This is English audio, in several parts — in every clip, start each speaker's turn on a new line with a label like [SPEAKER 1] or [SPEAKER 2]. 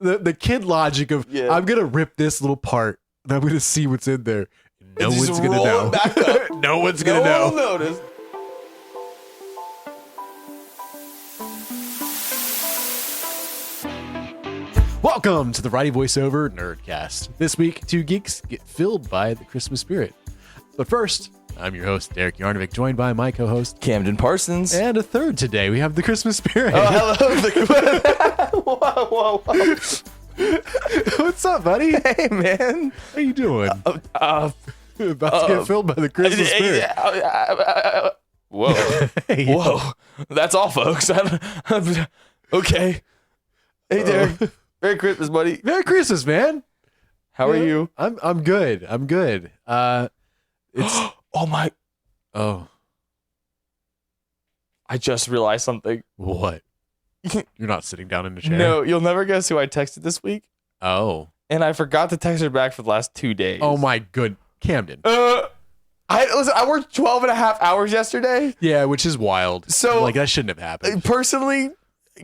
[SPEAKER 1] the kid logic of I'm gonna rip this little part and I'm gonna see what's in there. No one's gonna know.
[SPEAKER 2] Back up.
[SPEAKER 1] No one's gonna know.
[SPEAKER 2] No one will notice.
[SPEAKER 1] Welcome to the Variety Voiceover Nerdcast. This week, two geeks get filled by the Christmas spirit. But first, I'm your host, Derek Yarnovic, joined by my co-host,
[SPEAKER 2] Camden Parsons.
[SPEAKER 1] And a third today, we have the Christmas spirit.
[SPEAKER 2] Oh, hello. Whoa.
[SPEAKER 1] What's up, buddy?
[SPEAKER 2] Hey, man.
[SPEAKER 1] How you doing? About to get filled by the Christmas spirit.
[SPEAKER 2] Whoa.
[SPEAKER 1] Hey,
[SPEAKER 2] Whoa. That's all, folks. Okay. Hey, Derek. Merry Christmas, buddy.
[SPEAKER 1] Merry Christmas, man.
[SPEAKER 2] How are you?
[SPEAKER 1] I'm good. I'm good. It's
[SPEAKER 2] Oh. I just realized something.
[SPEAKER 1] What? You're not sitting down in a chair?
[SPEAKER 2] No, you'll never guess who I texted this week.
[SPEAKER 1] Oh.
[SPEAKER 2] And I forgot to text her back for the last 2 days.
[SPEAKER 1] Oh my good Camden.
[SPEAKER 2] I worked 12 and a half hours yesterday.
[SPEAKER 1] Yeah, which is wild.
[SPEAKER 2] So
[SPEAKER 1] that shouldn't have happened.
[SPEAKER 2] Personally,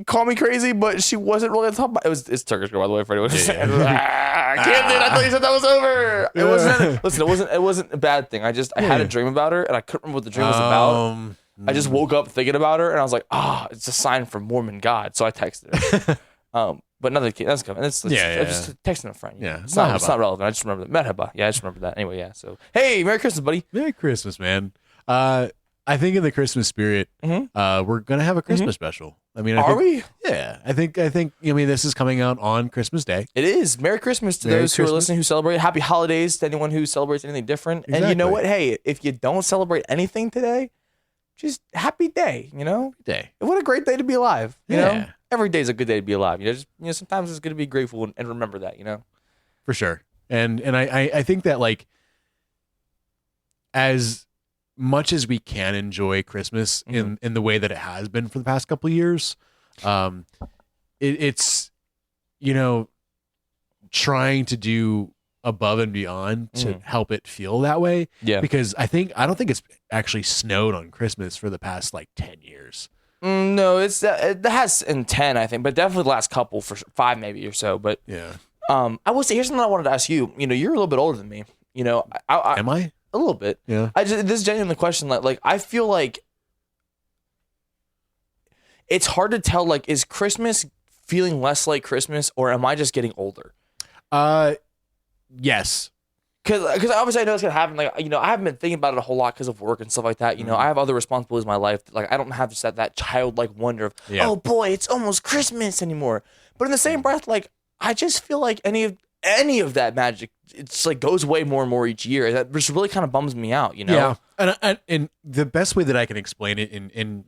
[SPEAKER 2] call me crazy, but she wasn't really on top of it's Turkish girl, by the way, for anyone who's saying, Camden, I thought you said that was over. It wasn't. Listen, it wasn't a bad thing. I had a dream about her, and I couldn't remember what the dream was about. I just woke up thinking about her, and I was like, it's a sign from Mormon God. So I texted her. But another kid, that's coming. It's just texting a friend.
[SPEAKER 1] Yeah,
[SPEAKER 2] it's not relevant. I just remember that. Merhaba. Yeah, I just remember that. Anyway, yeah. So, hey, Merry Christmas, buddy.
[SPEAKER 1] Merry Christmas, man. I think in the Christmas spirit, we're gonna have a Christmas special. I mean,
[SPEAKER 2] are we?
[SPEAKER 1] Yeah, I think. I mean, this is coming out on Christmas Day.
[SPEAKER 2] It is. Merry Christmas to those who are listening who celebrate. Happy holidays to anyone who celebrates anything different. Exactly. And you know what? Hey, if you don't celebrate anything today, just happy day. You know,
[SPEAKER 1] day.
[SPEAKER 2] What a great day to be alive. You know, every day is a good day to be alive. You know, sometimes it's good to be grateful and remember that. You know,
[SPEAKER 1] for sure. And I think that like as much as we can enjoy Christmas in the way that it has been for the past couple of years, it's, you know, trying to do above and beyond to help it feel that way. Yeah. Because I don't think it's actually snowed on Christmas for the past like 10 years.
[SPEAKER 2] No, it has in 10, I think, but definitely the last couple for 5 maybe or so. But
[SPEAKER 1] yeah,
[SPEAKER 2] I will say, here's something I wanted to ask you. You know, you're a little bit older than me. You know,
[SPEAKER 1] am I?
[SPEAKER 2] A little bit.
[SPEAKER 1] Yeah.
[SPEAKER 2] This is genuinely the question. Like, I feel like it's hard to tell. Like, is Christmas feeling less like Christmas, or am I just getting older?
[SPEAKER 1] Yes.
[SPEAKER 2] Because obviously I know it's gonna happen. Like, you know, I haven't been thinking about it a whole lot because of work and stuff like that. You know, I have other responsibilities in my life. Like, I don't have just that childlike wonder of, oh boy, it's almost Christmas anymore. But in the same breath, like, I just feel like any of that magic, it's like goes away more and more each year. That just really kind of bums me out, you know?
[SPEAKER 1] Yeah. And the best way that I can explain it, in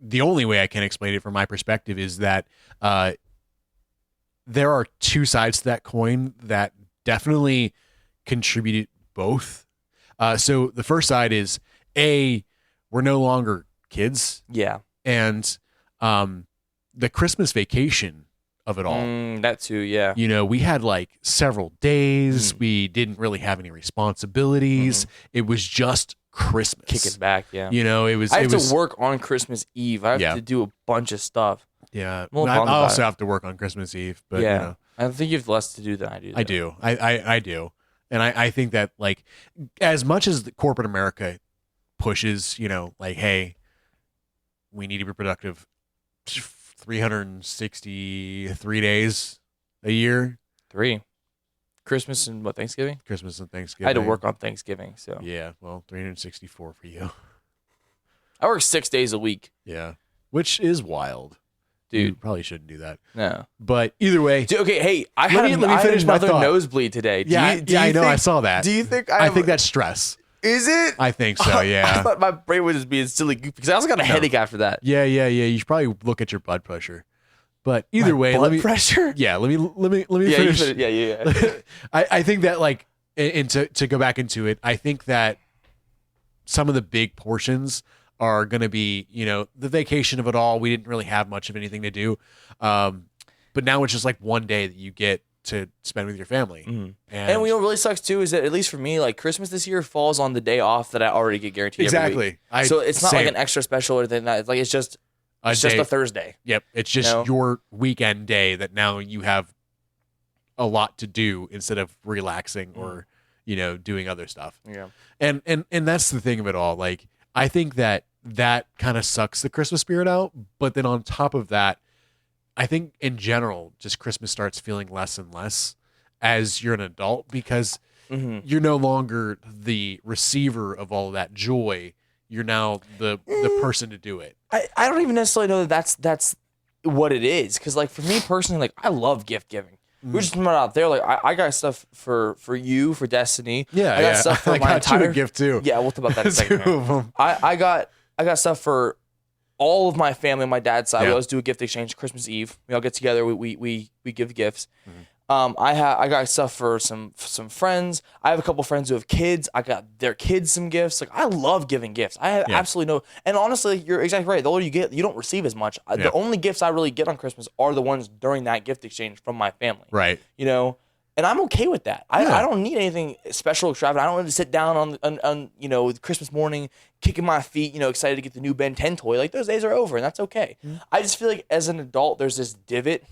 [SPEAKER 1] the only way I can explain it from my perspective, is that there are two sides to that coin that definitely contributed both. So the first side is we're no longer kids.
[SPEAKER 2] Yeah.
[SPEAKER 1] And the Christmas vacation of it all.
[SPEAKER 2] That too, yeah.
[SPEAKER 1] You know, we had like several days. We didn't really have any responsibilities. It was just Christmas.
[SPEAKER 2] Kick it back, yeah.
[SPEAKER 1] You know, I
[SPEAKER 2] have to work on Christmas Eve. I have to do a bunch of stuff.
[SPEAKER 1] Yeah. I also have to work on Christmas Eve. But,
[SPEAKER 2] yeah.
[SPEAKER 1] You know,
[SPEAKER 2] I think you have less to do than I do.
[SPEAKER 1] I do. I do. And I think that, like, as much as the corporate America pushes, you know, like, hey, we need to be productive 363 days a year.
[SPEAKER 2] 3. Christmas and what, Thanksgiving?
[SPEAKER 1] Christmas and Thanksgiving.
[SPEAKER 2] I had to work on Thanksgiving, so.
[SPEAKER 1] Yeah, well, 364 for you.
[SPEAKER 2] I work 6 days a week.
[SPEAKER 1] Yeah, which is wild.
[SPEAKER 2] Dude.
[SPEAKER 1] You probably shouldn't do that.
[SPEAKER 2] No.
[SPEAKER 1] But either way.
[SPEAKER 2] Dude, okay, hey, I had another nosebleed today.
[SPEAKER 1] I know, I saw that.
[SPEAKER 2] Do you think
[SPEAKER 1] I think that's stress.
[SPEAKER 2] Is it?
[SPEAKER 1] I think so, yeah.
[SPEAKER 2] I thought my brain was just being silly goofy because I also got a headache after that.
[SPEAKER 1] Yeah. You should probably look at your blood pressure. But either way,
[SPEAKER 2] blood pressure?
[SPEAKER 1] Yeah, let me finish.
[SPEAKER 2] Yeah.
[SPEAKER 1] I think that, like, and to go back into it, I think that some of the big portions are going to be, you know, the vacation of it all. We didn't really have much of anything to do. But now it's just like one day that you get to spend with your family.
[SPEAKER 2] And what really sucks too is that, at least for me, like, Christmas this year falls on the day off that I already get guaranteed every week. So it's not like an extra special or anything. It's like, it's just a Thursday.
[SPEAKER 1] Yep. It's just your weekend day that now you have a lot to do instead of relaxing or, doing other stuff.
[SPEAKER 2] Yeah.
[SPEAKER 1] And that's the thing of it all. Like, I think that kind of sucks the Christmas spirit out. But then on top of that, I think in general, just Christmas starts feeling less and less as you're an adult because you're no longer the receiver of all of that joy. You're now the person to do it.
[SPEAKER 2] I don't even necessarily know that that's what it is. Because, like, for me personally, like, I love gift giving. We're just putting it out there. Like, I got stuff for you, for Destiny.
[SPEAKER 1] Yeah,
[SPEAKER 2] I got stuff for
[SPEAKER 1] I
[SPEAKER 2] my
[SPEAKER 1] got
[SPEAKER 2] entire
[SPEAKER 1] you a gift too.
[SPEAKER 2] Yeah, we'll talk about that in a second.
[SPEAKER 1] Two of them.
[SPEAKER 2] I got stuff for all of my family on my dad's side.
[SPEAKER 1] Yeah.
[SPEAKER 2] We always do a gift exchange Christmas Eve. We all get together. We give gifts. I got stuff for some friends. I have a couple friends who have kids. I got their kids some gifts. Like, I love giving gifts. I have absolutely no. And honestly, you're exactly right. The older you get, you don't receive as much. The only gifts I really get on Christmas are the ones during that gift exchange from my family.
[SPEAKER 1] Right.
[SPEAKER 2] And I'm okay with that. I don't need anything special, extravagant. I don't need to sit down on Christmas morning, kicking my feet, excited to get the new Ben 10 toy. Like, those days are over, and that's okay. I just feel like as an adult, there's this divot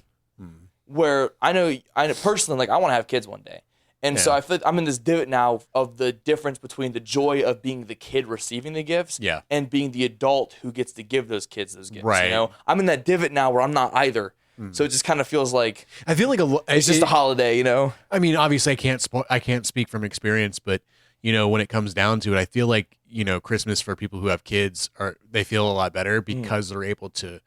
[SPEAKER 2] where I know personally, like, I want to have kids one day. And so I feel like I'm in this divot now of the difference between the joy of being the kid receiving the gifts and being the adult who gets to give those kids those gifts.
[SPEAKER 1] Right.
[SPEAKER 2] I'm in that divot now where I'm not either. So it just kind of feels like
[SPEAKER 1] I feel like
[SPEAKER 2] it's just a holiday,
[SPEAKER 1] I mean, obviously, I can't speak from experience, but when it comes down to it, I feel like Christmas for people who have kids they feel a lot better because they're able to,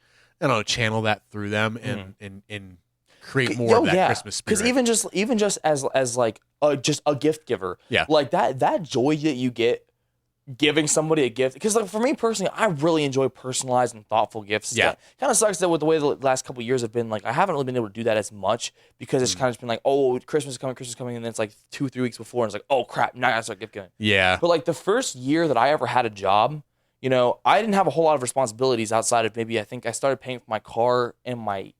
[SPEAKER 1] channel that through them and create more of that Christmas spirit.
[SPEAKER 2] Because even just as like just a gift giver, like that joy that you get giving somebody a gift, because, like, for me personally, I really enjoy personalized and thoughtful gifts. Kind of sucks that with the way the last couple of years have been, like, I haven't really been able to do that as much because it's kind of just been like, oh, Christmas is coming, and then it's like 2-3 weeks before, and it's like, oh crap, now I gotta start gift giving. But like the first year that I ever had a job, I didn't have a whole lot of responsibilities outside of maybe I think I started paying for my car and my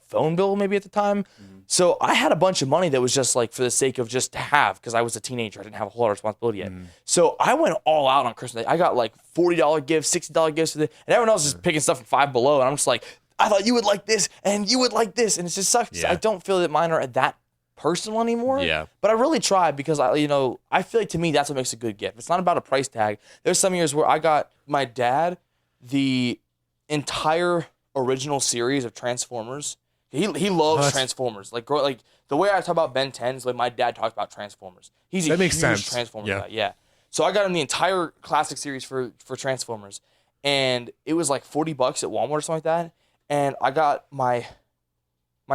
[SPEAKER 2] phone bill maybe at the time. So I had a bunch of money that was just like for the sake of just to have, because I was a teenager. I didn't have a whole lot of responsibility yet. So I went all out on Christmas Day. I got like $40 gifts, $60 gifts, and everyone else is picking stuff from Five Below. And I'm just like, I thought you would like this and you would like this. And it just sucks. I don't feel that mine are that personal anymore. But I really try because I feel like, to me, that's what makes a good gift. It's not about a price tag. There's some years where I got my dad the entire original series of Transformers. He loves Transformers. Like the way I talk about Ben 10 is like my dad talks about Transformers. He's a huge Transformers guy. So I got him the entire classic series for Transformers, and it was like $40 at Walmart or something like that. And I got my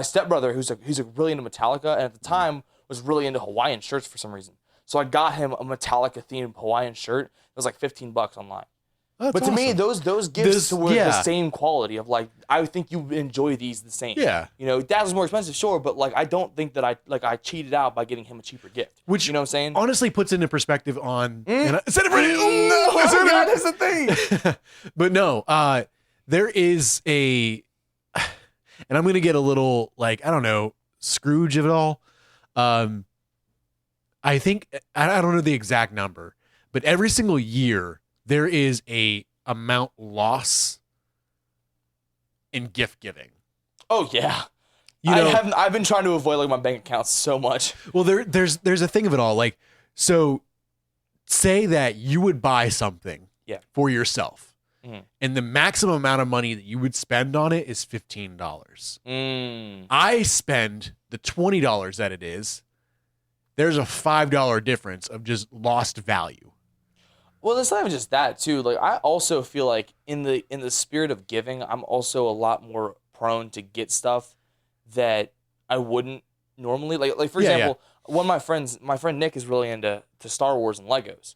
[SPEAKER 2] stepbrother who's really into Metallica, and at the time was really into Hawaiian shirts for some reason. So I got him a Metallica themed Hawaiian shirt. It was like $15 online. But to me, those gifts were the same quality of, like, I think you enjoy these the same. That was more expensive, sure, but like I don't think that I cheated out by getting him a cheaper gift. Which, you know what I'm saying?
[SPEAKER 1] Honestly puts it into perspective on
[SPEAKER 2] that's the thing.
[SPEAKER 1] But no, there is and I'm gonna get a little, like, I don't know, Scrooge of it all. I think I don't know the exact number, but every single year there is a amount loss in gift giving.
[SPEAKER 2] Oh yeah. I've been trying to avoid, like, my bank accounts so much.
[SPEAKER 1] Well, there's a thing of it all. Like, so say that you would buy something for yourself, and the maximum amount of money that you would spend on it is $15. I spend the $20 that it is. There's a $5 difference of just lost value.
[SPEAKER 2] Well, it's not even just that too. Like, I also feel like in the spirit of giving, I'm also a lot more prone to get stuff that I wouldn't normally. Like for example, one of my friend Nick is really into Star Wars and Legos.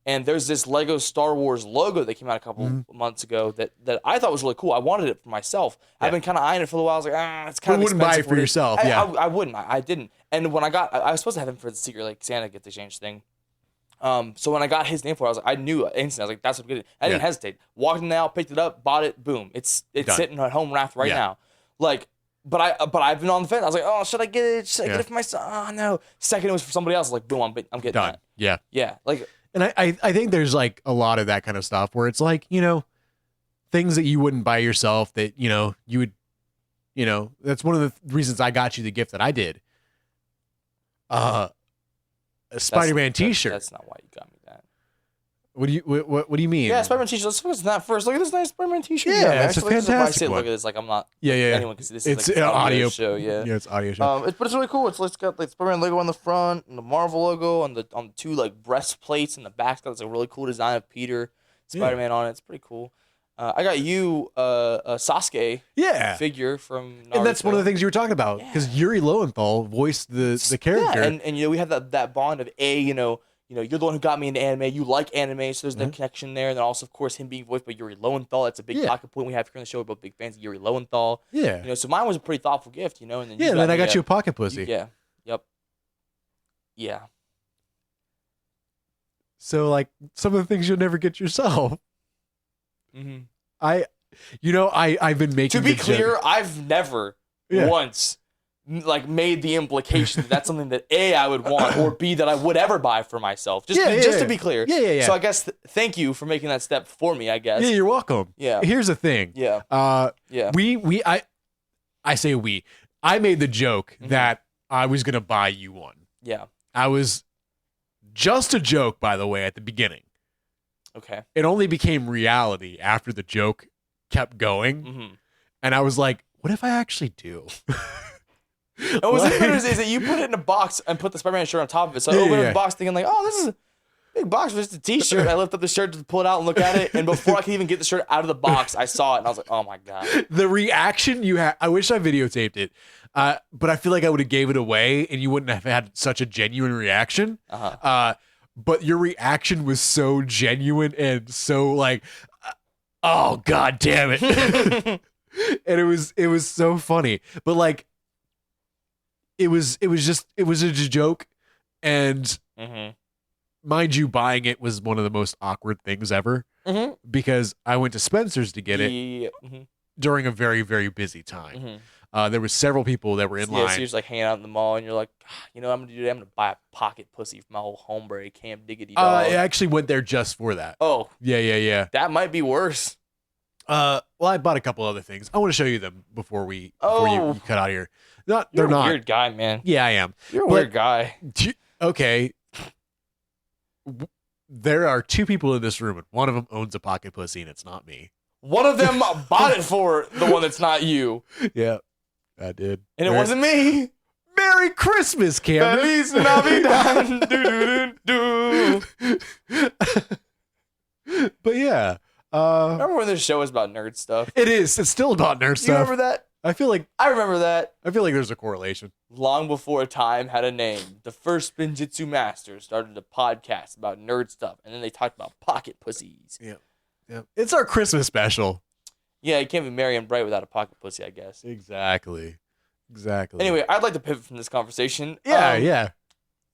[SPEAKER 2] And there's this Lego Star Wars logo that came out a couple months ago that I thought was really cool. I wanted it for myself. I've been kind of eyeing it for a while. I was like, it's kind of expensive.
[SPEAKER 1] You wouldn't buy it for yourself,
[SPEAKER 2] I wouldn't. I didn't. And when I was supposed to have him for the secret, like, Santa gift exchange thing. So when I got his name for it, I was like, I knew instantly. I was like, that's what I'm getting. I didn't hesitate. Walked in now, picked it up, bought it, boom. It's sitting at home wrapped right now. Like, but I've been on the fence. I was like, oh, should I get it? Should I get it for myself? Oh no. Second, it was for somebody else. Like, boom, I'm getting
[SPEAKER 1] done.
[SPEAKER 2] That. Yeah. Like,
[SPEAKER 1] and I think there's, like, a lot of that kind of stuff where it's like, things that you wouldn't buy yourself that, you would, that's one of the reasons I got you the gift that I did. a Spider-Man T-shirt.
[SPEAKER 2] That's not why you got me that.
[SPEAKER 1] What do you mean?
[SPEAKER 2] Yeah, Spider-Man T-shirt. Let's focus on that first. Look at this nice Spider-Man T-shirt.
[SPEAKER 1] Yeah, it's a fantastic one.
[SPEAKER 2] Look at this. Like I'm not.
[SPEAKER 1] Yeah.
[SPEAKER 2] Anyone can see this.
[SPEAKER 1] It's
[SPEAKER 2] like
[SPEAKER 1] an audio
[SPEAKER 2] show. Yeah.
[SPEAKER 1] Yeah, it's audio show.
[SPEAKER 2] But it's really cool. It's got like Spider-Man logo on the front and the Marvel logo on the two like breastplates in the back. It's a really cool design of Peter, Spider-Man on it. It's pretty cool. I got you a Sasuke figure from Naruto.
[SPEAKER 1] And that's one of the things you were talking about because Yuri Lowenthal voiced the character.
[SPEAKER 2] Yeah, and we have that bond of you're the one who got me into anime. You like anime, so there's the connection there. And then also, of course, him being voiced by Yuri Lowenthal. That's a big pocket point we have here on the show. We're both big fans of Yuri Lowenthal.
[SPEAKER 1] Yeah.
[SPEAKER 2] So mine was a pretty thoughtful gift, And
[SPEAKER 1] then I got you a pocket pussy.
[SPEAKER 2] Yeah. Yep. Yeah.
[SPEAKER 1] So like some of the things you'll never get yourself.
[SPEAKER 2] Mm-hmm.
[SPEAKER 1] I've been making.
[SPEAKER 2] To be clear, I've never once made the implication that that's something that A, I would want, or B, that I would ever buy for myself. Just to be clear.
[SPEAKER 1] Yeah.
[SPEAKER 2] So I guess thank you for making that step for me, I guess.
[SPEAKER 1] Yeah, you're welcome.
[SPEAKER 2] Yeah.
[SPEAKER 1] Here's the thing.
[SPEAKER 2] Yeah.
[SPEAKER 1] I say we. I made the joke that I was gonna buy you one.
[SPEAKER 2] Yeah.
[SPEAKER 1] I was just a joke, by the way, at the beginning.
[SPEAKER 2] Okay.
[SPEAKER 1] It only became reality after the joke kept going. Mm-hmm. And I was like, what if I actually do?
[SPEAKER 2] And what's even better is that you put it in a box and put the Spider-Man shirt on top of it. So I opened the box thinking like, oh, this is a big box for just a t-shirt. I lift up the shirt to pull it out and look at it. And before I could even get the shirt out of the box, I saw it and I was like, oh my God.
[SPEAKER 1] The reaction you had, I wish I videotaped it. But I feel like I would have gave it away and you wouldn't have had such a genuine reaction. But your reaction was so genuine and so like, oh God damn it. And it was so funny. But like, it was a joke. And mind you, buying it was one of the most awkward things ever because I went to Spencer's to get it during a very, very busy time. There was several people that were in line.
[SPEAKER 2] Yeah, so you're just like hanging out in the mall, and you're like, I'm gonna buy a pocket pussy for my whole homebody Camp Diggity dog.
[SPEAKER 1] I actually went there just for that.
[SPEAKER 2] Oh,
[SPEAKER 1] yeah.
[SPEAKER 2] That might be worse.
[SPEAKER 1] Well, I bought a couple other things. I want to show you them before you cut out of here. They're
[SPEAKER 2] You're
[SPEAKER 1] not
[SPEAKER 2] a weird guy, man.
[SPEAKER 1] Yeah, I am.
[SPEAKER 2] You're a weird guy.
[SPEAKER 1] Okay. There are two people in this room, and one of them owns a pocket pussy, and it's not me.
[SPEAKER 2] One of them bought it for the one that's not you.
[SPEAKER 1] Yeah, I did.
[SPEAKER 2] And it wasn't me.
[SPEAKER 1] Merry Christmas, Cameron.
[SPEAKER 2] Feliz Navidad. Do.
[SPEAKER 1] But yeah.
[SPEAKER 2] Remember when this show was about nerd stuff?
[SPEAKER 1] It is. It's still about nerd stuff.
[SPEAKER 2] You remember that?
[SPEAKER 1] I
[SPEAKER 2] remember that.
[SPEAKER 1] I feel like there's a correlation.
[SPEAKER 2] Long before time had a name, the first Spinjitzu master started a podcast about nerd stuff, and then they talked about pocket pussies.
[SPEAKER 1] Yeah. It's our Christmas special.
[SPEAKER 2] Yeah, you can't be merry and bright without a pocket pussy, I guess.
[SPEAKER 1] Exactly.
[SPEAKER 2] Anyway, I'd like to pivot from this conversation.
[SPEAKER 1] Yeah.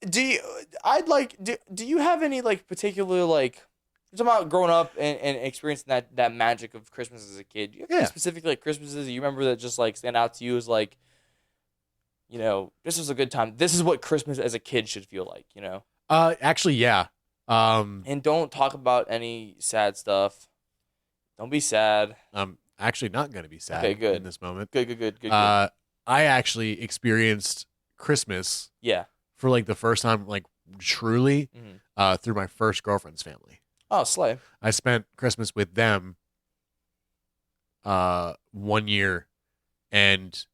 [SPEAKER 2] Do you have any like particular like talking about growing up and experiencing that magic of Christmas as a kid? Do you have any specific like Christmases you remember that just like stand out to you as like, this was a good time. This is what Christmas as a kid should feel like,
[SPEAKER 1] Actually, yeah.
[SPEAKER 2] And don't talk about any sad stuff. Don't be sad.
[SPEAKER 1] I'm actually not going to be sad in this moment.
[SPEAKER 2] Good.
[SPEAKER 1] I actually experienced Christmas for like the first time, like truly, through my first girlfriend's family.
[SPEAKER 2] Oh, slay.
[SPEAKER 1] I spent Christmas with them 1 year, and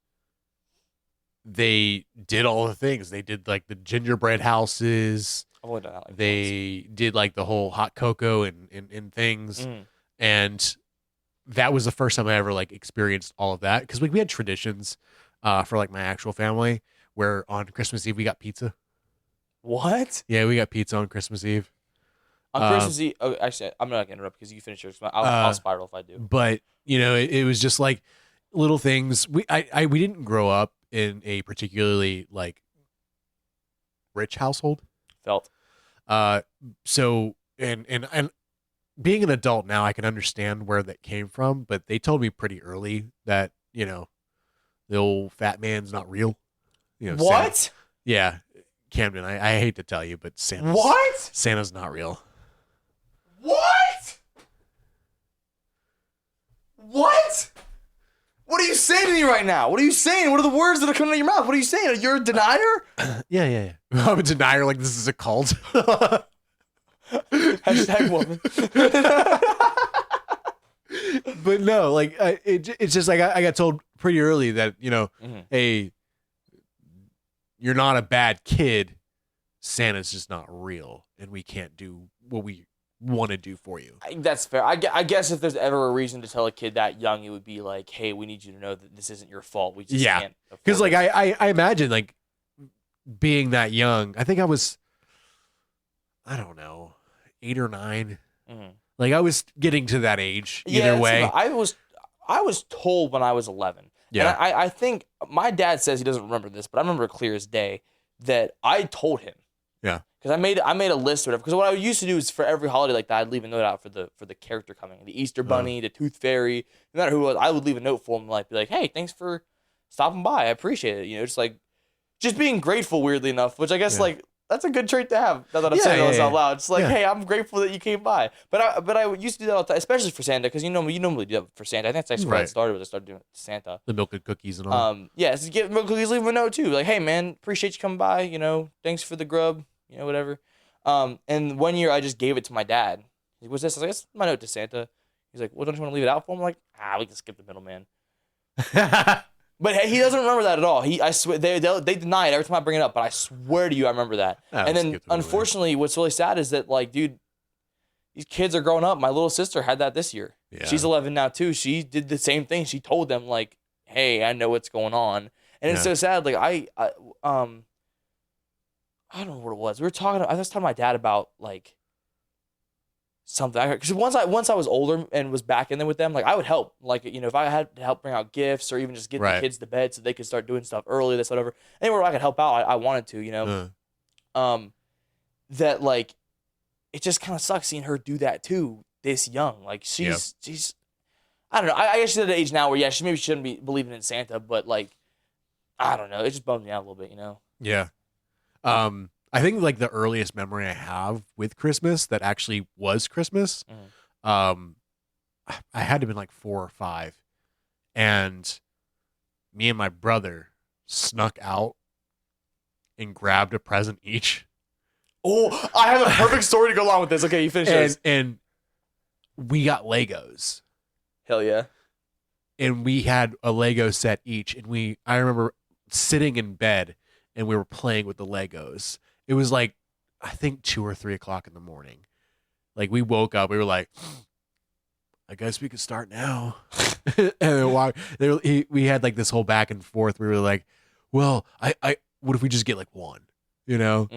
[SPEAKER 1] they did all the things. They did like the gingerbread houses.
[SPEAKER 2] I've only done that, like,
[SPEAKER 1] they did like the whole hot cocoa and things. And that was the first time I ever like experienced all of that. Because we had traditions for like my actual family where on Christmas Eve we got pizza.
[SPEAKER 2] What?
[SPEAKER 1] Yeah, we got pizza on Christmas Eve.
[SPEAKER 2] On Christmas Eve, actually, I'm not gonna interrupt because you finish yours. I'll spiral if I do.
[SPEAKER 1] But it was just like little things. We didn't grow up in a particularly like rich household.
[SPEAKER 2] Felt.
[SPEAKER 1] So and being an adult now, I can understand where that came from. But they told me pretty early that the old fat man's not real.
[SPEAKER 2] What?
[SPEAKER 1] Santa, yeah, Camden. I hate to tell you, but Santa's not real.
[SPEAKER 2] What? What are you saying to me right now? What are you saying? What are the words that are coming out of your mouth? What are you saying? You're a denier?
[SPEAKER 1] Yeah. I'm a denier. Like this is a cult.
[SPEAKER 2] Hashtag woman.
[SPEAKER 1] But no, like it's just like I got told pretty early that hey, you're not a bad kid. Santa's just not real, and we can't do what we want to do for you.
[SPEAKER 2] That's fair. I guess if there's ever a reason to tell a kid that young, it would be like, hey, we need you to know that this isn't your fault. We just can't.
[SPEAKER 1] Because like I imagine like being that young. I think I was, I don't know, 8 or 9. Mm-hmm. Like I was getting to that age either way.
[SPEAKER 2] I was told when I was 11.
[SPEAKER 1] Yeah.
[SPEAKER 2] And I think my dad says he doesn't remember this, but I remember clear as day that I told him.
[SPEAKER 1] Yeah.
[SPEAKER 2] Because I made a list or whatever. Because what I used to do is for every holiday like that, I'd leave a note out for the character coming. The Easter Bunny, the Tooth Fairy, no matter who it was, I would leave a note for him, like be like, hey, thanks for stopping by. I appreciate it. Just being grateful, weirdly enough, which I guess like that's a good trait to have. Now that I'm saying all this out loud, it's like, hey, I'm grateful that you came by. But I used to do that all the time, especially for Santa, because you normally do that for Santa. I think that's where I started with. I started doing it to Santa.
[SPEAKER 1] The milk and cookies and all.
[SPEAKER 2] So get milk cookies, leave him a note too. Like, hey man, appreciate you coming by. Thanks for the grub. Whatever. And one year I just gave it to my dad. He's like, what's this? I was like, it's my note to Santa. He's like, well, don't you want to leave it out for him? I'm like, we can skip the middleman. But he doesn't remember that at all. I swear they deny it every time I bring it up, but I swear to you, I remember that. And then unfortunately, what's really sad is that like, dude, these kids are growing up. My little sister had that this year. Yeah. She's 11 now too. She did the same thing. She told them like, hey, I know what's going on. And it's so sad. Like I don't know what it was. I was talking to my dad about like something. Because once I was older and was back in there with them, like I would help. Like if I had to help bring out gifts or even just get the kids to bed so they could start doing stuff early, this whatever. Anywhere I could help out, I wanted to. That like it just kind of sucks seeing her do that too this young. Like she's I don't know. I guess she's at an age now where she maybe shouldn't be believing in Santa, but like I don't know. It just bums me out a little bit,
[SPEAKER 1] Yeah. I think like the earliest memory I have with Christmas that actually was Christmas, I had to have been like 4 or 5, and me and my brother snuck out and grabbed a present each.
[SPEAKER 2] Oh, I have a perfect story to go along with this. Okay, you finish this.
[SPEAKER 1] And we got Legos.
[SPEAKER 2] Hell yeah.
[SPEAKER 1] And we had a Lego set each, and I remember sitting in bed and we were playing with the Legos. It was like, I think 2 or 3 o'clock in the morning. Like we woke up, we were like, I guess we could start now. And we had like this whole back and forth. We were like, well, what if we just get like one, Like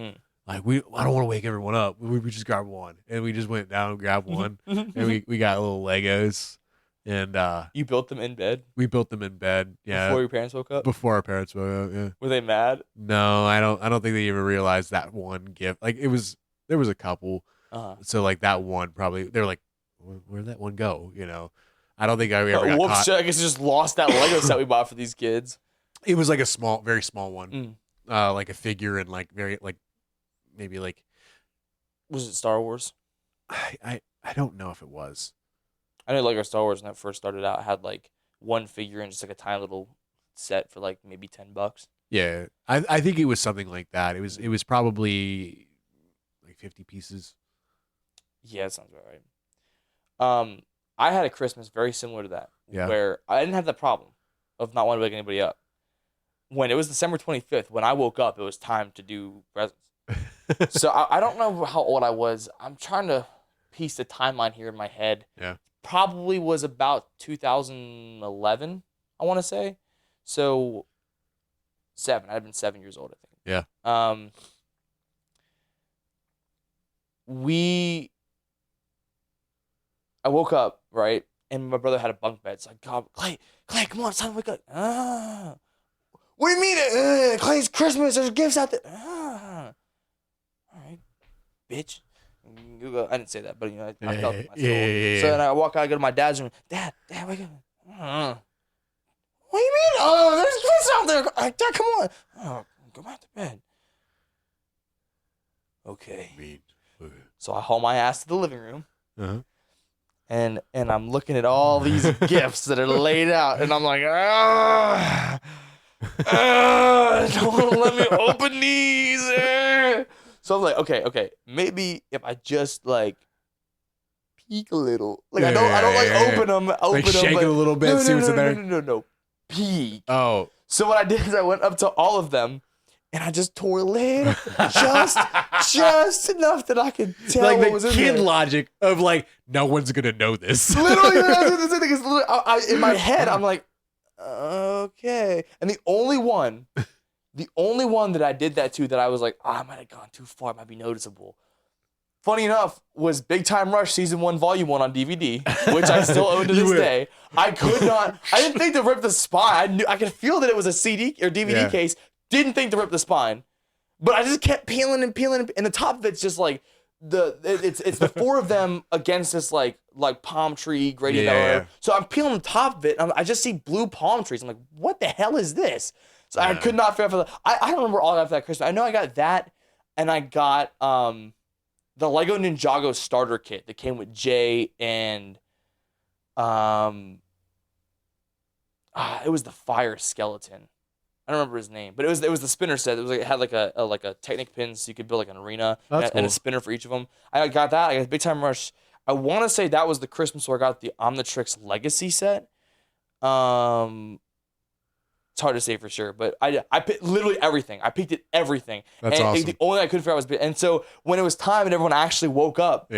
[SPEAKER 1] I don't want to wake everyone up. We just grab one, and we just went down and grabbed one, and we got little Legos. And
[SPEAKER 2] you built them in bed?
[SPEAKER 1] We built them in bed. Yeah.
[SPEAKER 2] Before your parents woke up?
[SPEAKER 1] Before our parents woke up, yeah.
[SPEAKER 2] Were they mad?
[SPEAKER 1] No, I don't think they even realized that one gift. Like there was a couple. So like that one probably they were like, where'd that one go? I don't think I ever got caught.
[SPEAKER 2] I guess I just lost that Lego set we bought for these kids.
[SPEAKER 1] It was like a very small one. Like a figure and like very like maybe like
[SPEAKER 2] was it Star Wars?
[SPEAKER 1] I don't know if it was.
[SPEAKER 2] I know Lego Star Wars when that first started out had like one figure and just like a tiny little set for like maybe $10.
[SPEAKER 1] Yeah, I think it was something like that. It was probably like 50 pieces.
[SPEAKER 2] Yeah, that sounds about right. I had a Christmas very similar to that, where I didn't have that problem of not wanting to wake anybody up. When it was December 25th, when I woke up, it was time to do presents. So I don't know how old I was. I'm trying to piece the timeline here in my head.
[SPEAKER 1] Yeah.
[SPEAKER 2] Probably was about 2011, I want to say. So 7. I'd been 7 years old, I think.
[SPEAKER 1] Yeah.
[SPEAKER 2] I woke up, right? And my brother had a bunk bed. So I go, Clay, come on, it's time to wake up. What do you mean? Clay, it's Christmas. There's gifts out there. All right, bitch. I didn't say that, but I felt it myself. Yeah. So then I walk out, I go to my dad's room. Dad, wake up. What do you mean? Oh, there's gifts out there. Dad, come on. Oh, go back to bed. Okay. So I haul my ass to the living room.
[SPEAKER 1] Uh-huh.
[SPEAKER 2] and I'm looking at all these gifts that are laid out, and I'm like, don't let me open these. So I'm like, okay, maybe if I just like peek a little, like I don't like open them,
[SPEAKER 1] like shake it a little bit, see what's in there.
[SPEAKER 2] No, peek.
[SPEAKER 1] Oh,
[SPEAKER 2] so what I did is I went up to all of them, and I just tore a little, just enough that I could tell
[SPEAKER 1] like
[SPEAKER 2] what was in
[SPEAKER 1] the kid
[SPEAKER 2] there.
[SPEAKER 1] logic of like, no one's gonna know this.
[SPEAKER 2] Literally, in my head, I'm like, okay. And the only one that I did that to that I was like, I might have gone too far, it might be noticeable. Funny enough, was Big Time Rush Season 1, Volume 1 on DVD, which I still own to this day. I didn't think to rip the spine. I could feel that it was a CD or DVD case. Didn't think to rip the spine. But I just kept peeling, and the top of it's just like, it's the four of them against this like palm tree gradient.
[SPEAKER 1] Yeah.
[SPEAKER 2] So I'm peeling the top of it, and I just see blue palm trees. I'm like, what the hell is this? So I could not figure out. I don't remember all that for that Christmas. I know I got that, and I got the Lego Ninjago starter kit that came with Jay and it was the fire skeleton. I don't remember his name, but it was the spinner set. It was like it had like a Technic pin, so you could build like an arena and a spinner for each of them. I got that. I got Big Time Rush. I want to say that was the Christmas where I got the Omnitrix Legacy set. It's hard to say for sure, but I picked literally everything. I peeked at everything.
[SPEAKER 1] That's
[SPEAKER 2] and
[SPEAKER 1] awesome.
[SPEAKER 2] The only thing I couldn't figure out was, and so when it was time and everyone actually woke up,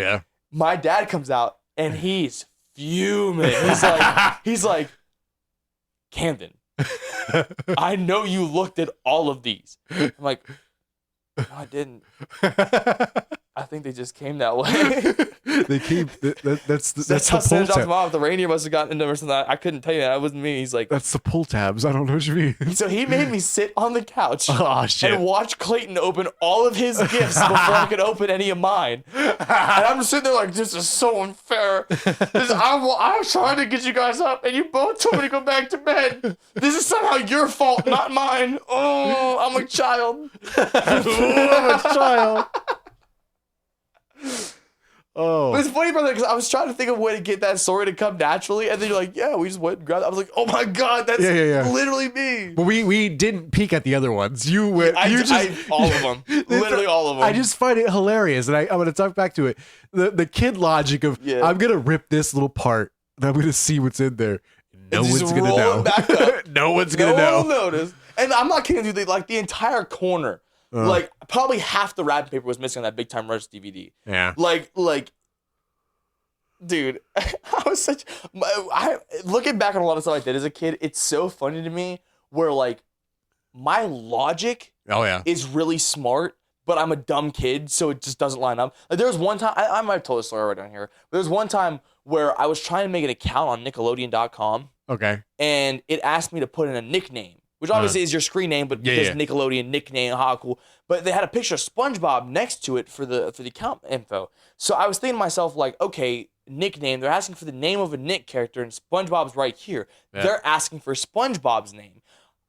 [SPEAKER 2] my dad comes out and he's fuming. He's like, Camden, I know you looked at all of these. I'm like, no, I didn't. I think they just came that way.
[SPEAKER 1] They came. That's
[SPEAKER 2] how
[SPEAKER 1] the pull
[SPEAKER 2] Santa
[SPEAKER 1] tab.
[SPEAKER 2] off. The reindeer must have gotten into them or something. I couldn't tell you that. That wasn't me. He's like,
[SPEAKER 1] That's the pull tabs. I don't know what you mean.
[SPEAKER 2] so he made me sit on the couch
[SPEAKER 1] Oh shit!
[SPEAKER 2] and watch Clayton open all of his gifts before I could open any of mine. And I'm just sitting there like, this is so unfair. I was trying to get you guys up, and you both told me to go back to bed. This is somehow your fault, not mine. Oh, I'm a child.
[SPEAKER 1] I'm a child. Oh,
[SPEAKER 2] But it's funny, brother, because I was trying to think of a way to get that story to come naturally, and then you're like, yeah, we just went and grabbed it. I was like, oh my God, that's literally me.
[SPEAKER 1] but we didn't peek at the other ones. You went.
[SPEAKER 2] All of them. Literally all of them.
[SPEAKER 1] I just find it hilarious, and I'm going to talk back to it. The kid logic of I'm going to rip this little part, and I'm going to see what's in there. No one's going to know.
[SPEAKER 2] Back up.
[SPEAKER 1] No one's going to know.
[SPEAKER 2] No one will notice. And I'm not kidding you, the entire corner. Like probably half the wrapping paper was missing on that Big Time Rush DVD.
[SPEAKER 1] Yeah.
[SPEAKER 2] Like, dude, looking back on a lot of stuff I did as a kid, it's so funny to me where like my logic is really smart, but I'm a dumb kid, so it just doesn't line up. Like there was one time, I might have told this story right down here. There was one time where I was trying to make an account on Nickelodeon.com.
[SPEAKER 1] Okay.
[SPEAKER 2] And it asked me to put in a nickname, which obviously is your screen name, but because Nickelodeon nickname, cool. But they had a picture of SpongeBob next to it for the account info. So I was thinking to myself, like, okay, nickname. They're asking for the name of a Nick character, and SpongeBob's right here. Yeah. They're asking for SpongeBob's name.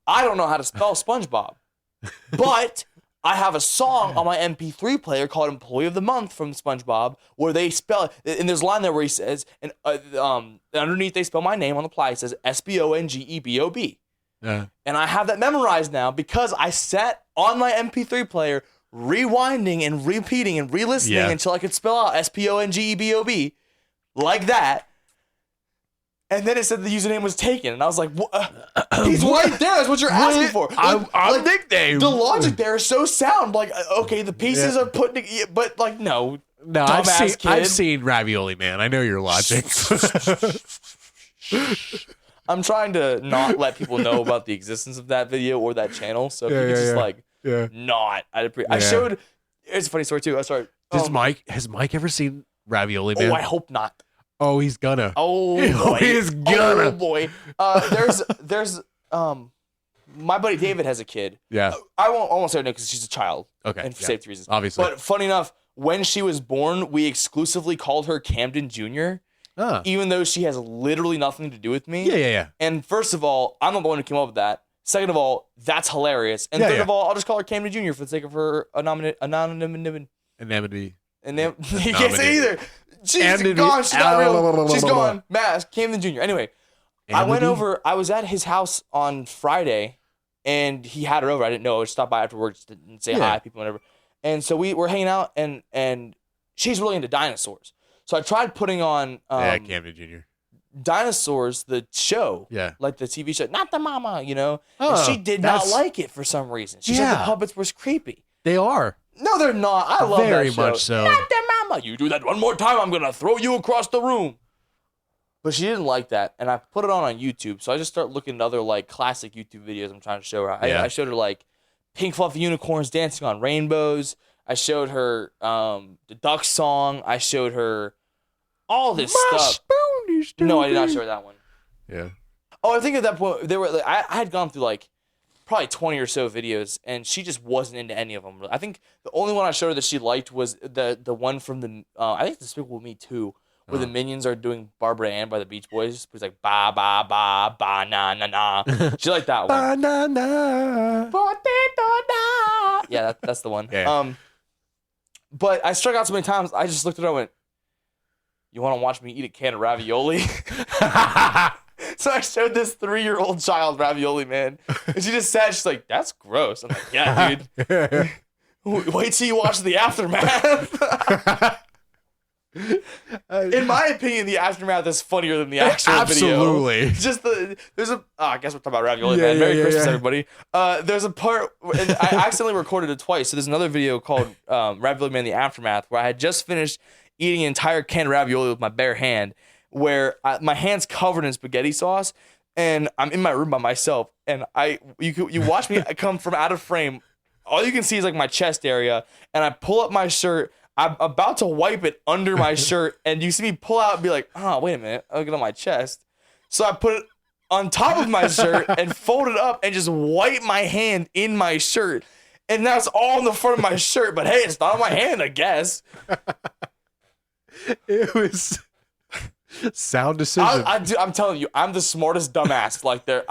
[SPEAKER 2] I don't know how to spell SpongeBob, but I have a song on my MP3 player called "Employee of the Month" from SpongeBob, where they spell it. And there's a line there where he says, and underneath they spell my name on the ply. It says SpongeBob. Yeah. And I have that memorized now because I sat on my MP3 player rewinding and repeating and re-listening until I could spell out SpongeBob like that. And then it said the username was taken, and I was like, he's right there. That's what you're asking for.
[SPEAKER 1] I'm nicknamed.
[SPEAKER 2] The logic there is so sound. Like, okay, the pieces are put together, but like, no.
[SPEAKER 1] No, I've seen Ravioli Man. I know your logic.
[SPEAKER 2] I'm trying to not let people know about the existence of that video or that channel, so if you could just not. I showed. It's a funny story too. I started.
[SPEAKER 1] Has Mike ever seen Ravioli Man?
[SPEAKER 2] Oh, I hope not.
[SPEAKER 1] Oh, he's gonna.
[SPEAKER 2] Oh boy.
[SPEAKER 1] He's gonna.
[SPEAKER 2] Oh boy. There's my buddy David has a kid.
[SPEAKER 1] Yeah.
[SPEAKER 2] I won't say her name because she's a child.
[SPEAKER 1] Okay.
[SPEAKER 2] And for safety reasons.
[SPEAKER 1] Obviously.
[SPEAKER 2] But funny enough, when she was born, we exclusively called her Camden Jr. Even though she has literally nothing to do with me.
[SPEAKER 1] Yeah.
[SPEAKER 2] And first of all, I'm not the one who came up with that. Second of all, that's hilarious. And third of all, I'll just call her Camden Jr. for the sake of her anonymity. And then you can't say either. She's
[SPEAKER 1] Amity.
[SPEAKER 2] gone. She's not real. She's gone. Mask. Camden Jr. Anyway, I went over. I was at his house on Friday, and he had her over. I didn't know. I just stopped by afterwards to say hi, people, whatever. And so we were hanging out, and she's really into dinosaurs. So I tried putting on
[SPEAKER 1] Camden Jr.
[SPEAKER 2] Dinosaurs, the show, like the TV show, not the mama, you know. And she did not like it for some reason. She said the puppets were creepy.
[SPEAKER 1] They are.
[SPEAKER 2] No, they're not. I love
[SPEAKER 1] very
[SPEAKER 2] that show.
[SPEAKER 1] much so.
[SPEAKER 2] Not the mama. You do that one more time, I'm gonna throw you across the room. But she didn't like that, and I put it on YouTube. So I just start looking at other like classic YouTube videos I'm trying to show her. I showed her like pink fluffy unicorns dancing on rainbows. I showed her the duck song. I showed her all this stuff. No, I did not show her that one.
[SPEAKER 1] Yeah.
[SPEAKER 2] Oh, I think at that point they were. Like, I had gone through like probably 20 or so videos, and she just wasn't into any of them. I think the only one I showed her that she liked was the one from the I think it's Despicable Me 2, where the Minions are doing Barbara Ann by the Beach Boys. It's like ba ba ba ba na na na. She liked that one. Ba na na. Yeah, that's the one.
[SPEAKER 1] Yeah.
[SPEAKER 2] But I struck out so many times. I just looked at her and went, "You want to watch me eat a can of ravioli?" So I showed this 3-year-old child ravioli, man. And she just sat, she's like, "That's gross." I'm like, "Yeah, dude. Wait till you watch the aftermath." In my opinion, the aftermath is funnier than the actual video.
[SPEAKER 1] Absolutely.
[SPEAKER 2] Just I guess we're talking about ravioli, man. Merry Christmas, everybody. There's a part, and I accidentally recorded it twice. So there's another video called Ravioli Man, the Aftermath, where I had just finished eating an entire can of ravioli with my bare hand, where my hand's covered in spaghetti sauce, and I'm in my room by myself, and you watch me come from out of frame. All you can see is like my chest area, and I pull up my shirt. I'm about to wipe it under my shirt, and you see me pull out and be like, "Oh, wait a minute, I'll get on my chest." So I put it on top of my shirt and fold it up and just wipe my hand in my shirt, and that's all in the front of my shirt. But hey, it's not on my hand, I guess.
[SPEAKER 1] It was sound decision.
[SPEAKER 2] I'm telling you, I'm the smartest dumbass. Like there,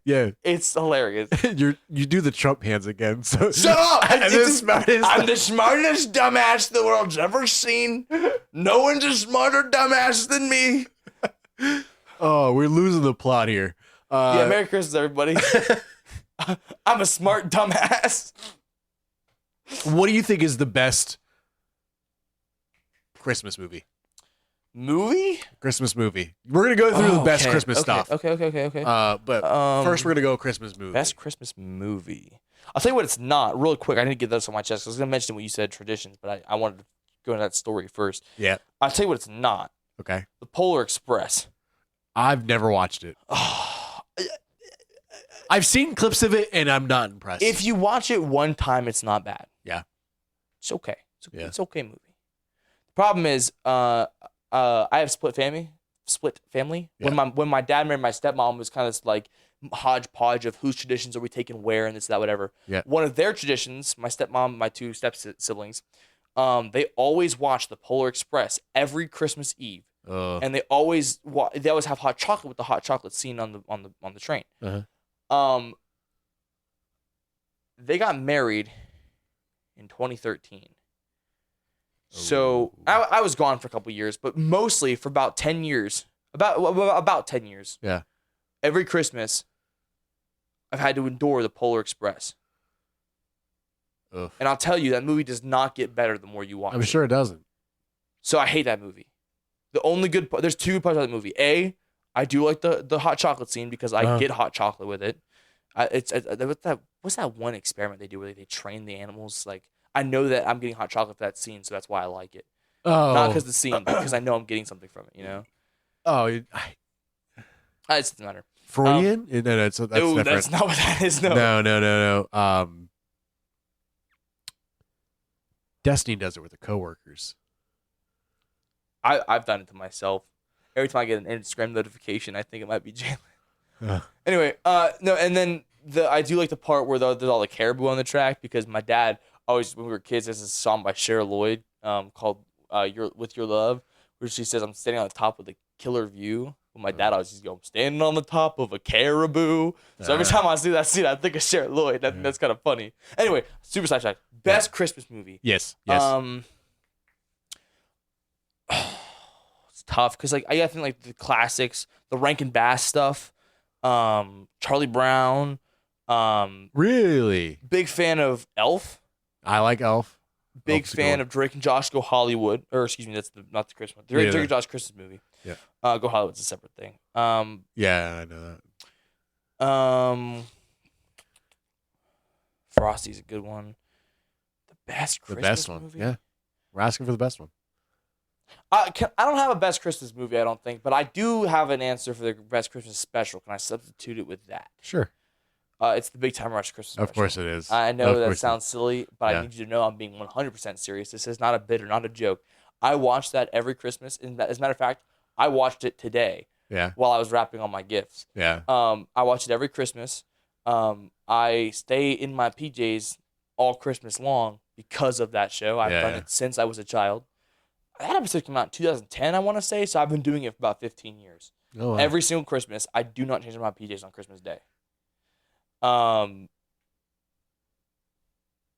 [SPEAKER 1] Yeah.
[SPEAKER 2] It's hilarious.
[SPEAKER 1] You do the Trump hands again. So
[SPEAKER 2] shut up!
[SPEAKER 1] I'm the
[SPEAKER 2] smartest dumbass the world's ever seen. No one's a smarter dumbass than me.
[SPEAKER 1] Oh, we're losing the plot here.
[SPEAKER 2] Yeah, Merry Christmas, everybody. I'm a smart dumbass.
[SPEAKER 1] What do you think is the best Christmas movie? Christmas movie. We're gonna go through the best Christmas stuff.
[SPEAKER 2] Okay.
[SPEAKER 1] But first we're gonna go Christmas movie.
[SPEAKER 2] Best Christmas movie. I'll tell you what it's not. Real quick, I need to get this on my chest. I was gonna mention what you said, traditions, but I wanted to go into that story first.
[SPEAKER 1] Yeah.
[SPEAKER 2] I'll tell you what it's not.
[SPEAKER 1] Okay.
[SPEAKER 2] The Polar Express.
[SPEAKER 1] I've never watched it. I've seen clips of it and I'm not impressed.
[SPEAKER 2] If you watch it one time, it's not bad.
[SPEAKER 1] Yeah.
[SPEAKER 2] It's okay. It's okay movie. The problem is, I have split family. Yeah. When my dad married my stepmom, it was kind of like hodgepodge of whose traditions are we taking where and this, that, whatever.
[SPEAKER 1] Yeah.
[SPEAKER 2] One of their traditions, my stepmom, my 2 step siblings, they always watch the Polar Express every Christmas Eve, and they always have hot chocolate with the hot chocolate scene on the train.
[SPEAKER 1] Uh-huh.
[SPEAKER 2] They got married in 2013. So I was gone for a couple years, but mostly for about 10 years. About 10 years.
[SPEAKER 1] Yeah.
[SPEAKER 2] Every Christmas, I've had to endure the Polar Express.
[SPEAKER 1] Ugh.
[SPEAKER 2] And I'll tell you, that movie does not get better the more you watch it.
[SPEAKER 1] I'm sure it doesn't.
[SPEAKER 2] So I hate that movie. The only good part, there's 2 good parts of that movie. A, I do like the hot chocolate scene because I get hot chocolate with it. What's that one experiment they do where they train the animals? Like, I know that I'm getting hot chocolate for that scene, so that's why I like it.
[SPEAKER 1] Oh.
[SPEAKER 2] Not because of the scene, but because I know I'm getting something from it, you know?
[SPEAKER 1] Oh.
[SPEAKER 2] It doesn't matter.
[SPEAKER 1] Freudian? No, that's different.
[SPEAKER 2] That's not what that is, no.
[SPEAKER 1] No. Destiny does it with the coworkers.
[SPEAKER 2] I've done it to myself. Every time I get an Instagram notification, I think it might be Jalen. Anyway, no, and then I do like the part where there's all the caribou on the track, because my dad always, when we were kids, there's this song by Cheryl Lloyd called With Your Love, where she says, "I'm standing on the top of the killer view." Well, my dad always used to go, "I'm standing on the top of a caribou." So every time I see that scene, I think of Cheryl Lloyd. That's kind of funny. Anyway, super sidetrack. Best Christmas movie.
[SPEAKER 1] Yes.
[SPEAKER 2] tough because like I think like the classics, the Rankin Bass stuff, Charlie Brown.
[SPEAKER 1] Really?
[SPEAKER 2] Big fan of Elf.
[SPEAKER 1] I like Elf.
[SPEAKER 2] Big
[SPEAKER 1] Elf's a
[SPEAKER 2] fan
[SPEAKER 1] good
[SPEAKER 2] of Drake and Josh Go Hollywood. Or excuse me, that's not the Christmas one. Drake and Josh Christmas movie.
[SPEAKER 1] Yeah.
[SPEAKER 2] Go Hollywood's a separate thing.
[SPEAKER 1] Yeah, I know that.
[SPEAKER 2] Frosty's a good one. The best Christmas movie?
[SPEAKER 1] Yeah. We're asking for the best one.
[SPEAKER 2] I don't have a best Christmas movie, I don't think, but I do have an answer for the best Christmas special. Can I substitute it with that?
[SPEAKER 1] Sure.
[SPEAKER 2] It's the Big Time Rush Christmas special.
[SPEAKER 1] Of course it is.
[SPEAKER 2] I know that sounds silly, but I need you to know I'm being 100% serious. This is not a bit or not a joke. I watch that every Christmas. As a matter of fact, I watched it today.
[SPEAKER 1] Yeah.
[SPEAKER 2] While I was wrapping all my gifts.
[SPEAKER 1] Yeah.
[SPEAKER 2] I watch it every Christmas. I stay in my PJs all Christmas long because of that show. I've done it since I was a child. That episode came out in 2010, I want to say, so I've been doing it for about 15 years.
[SPEAKER 1] Oh, wow.
[SPEAKER 2] Every single Christmas, I do not change my PJs on Christmas Day.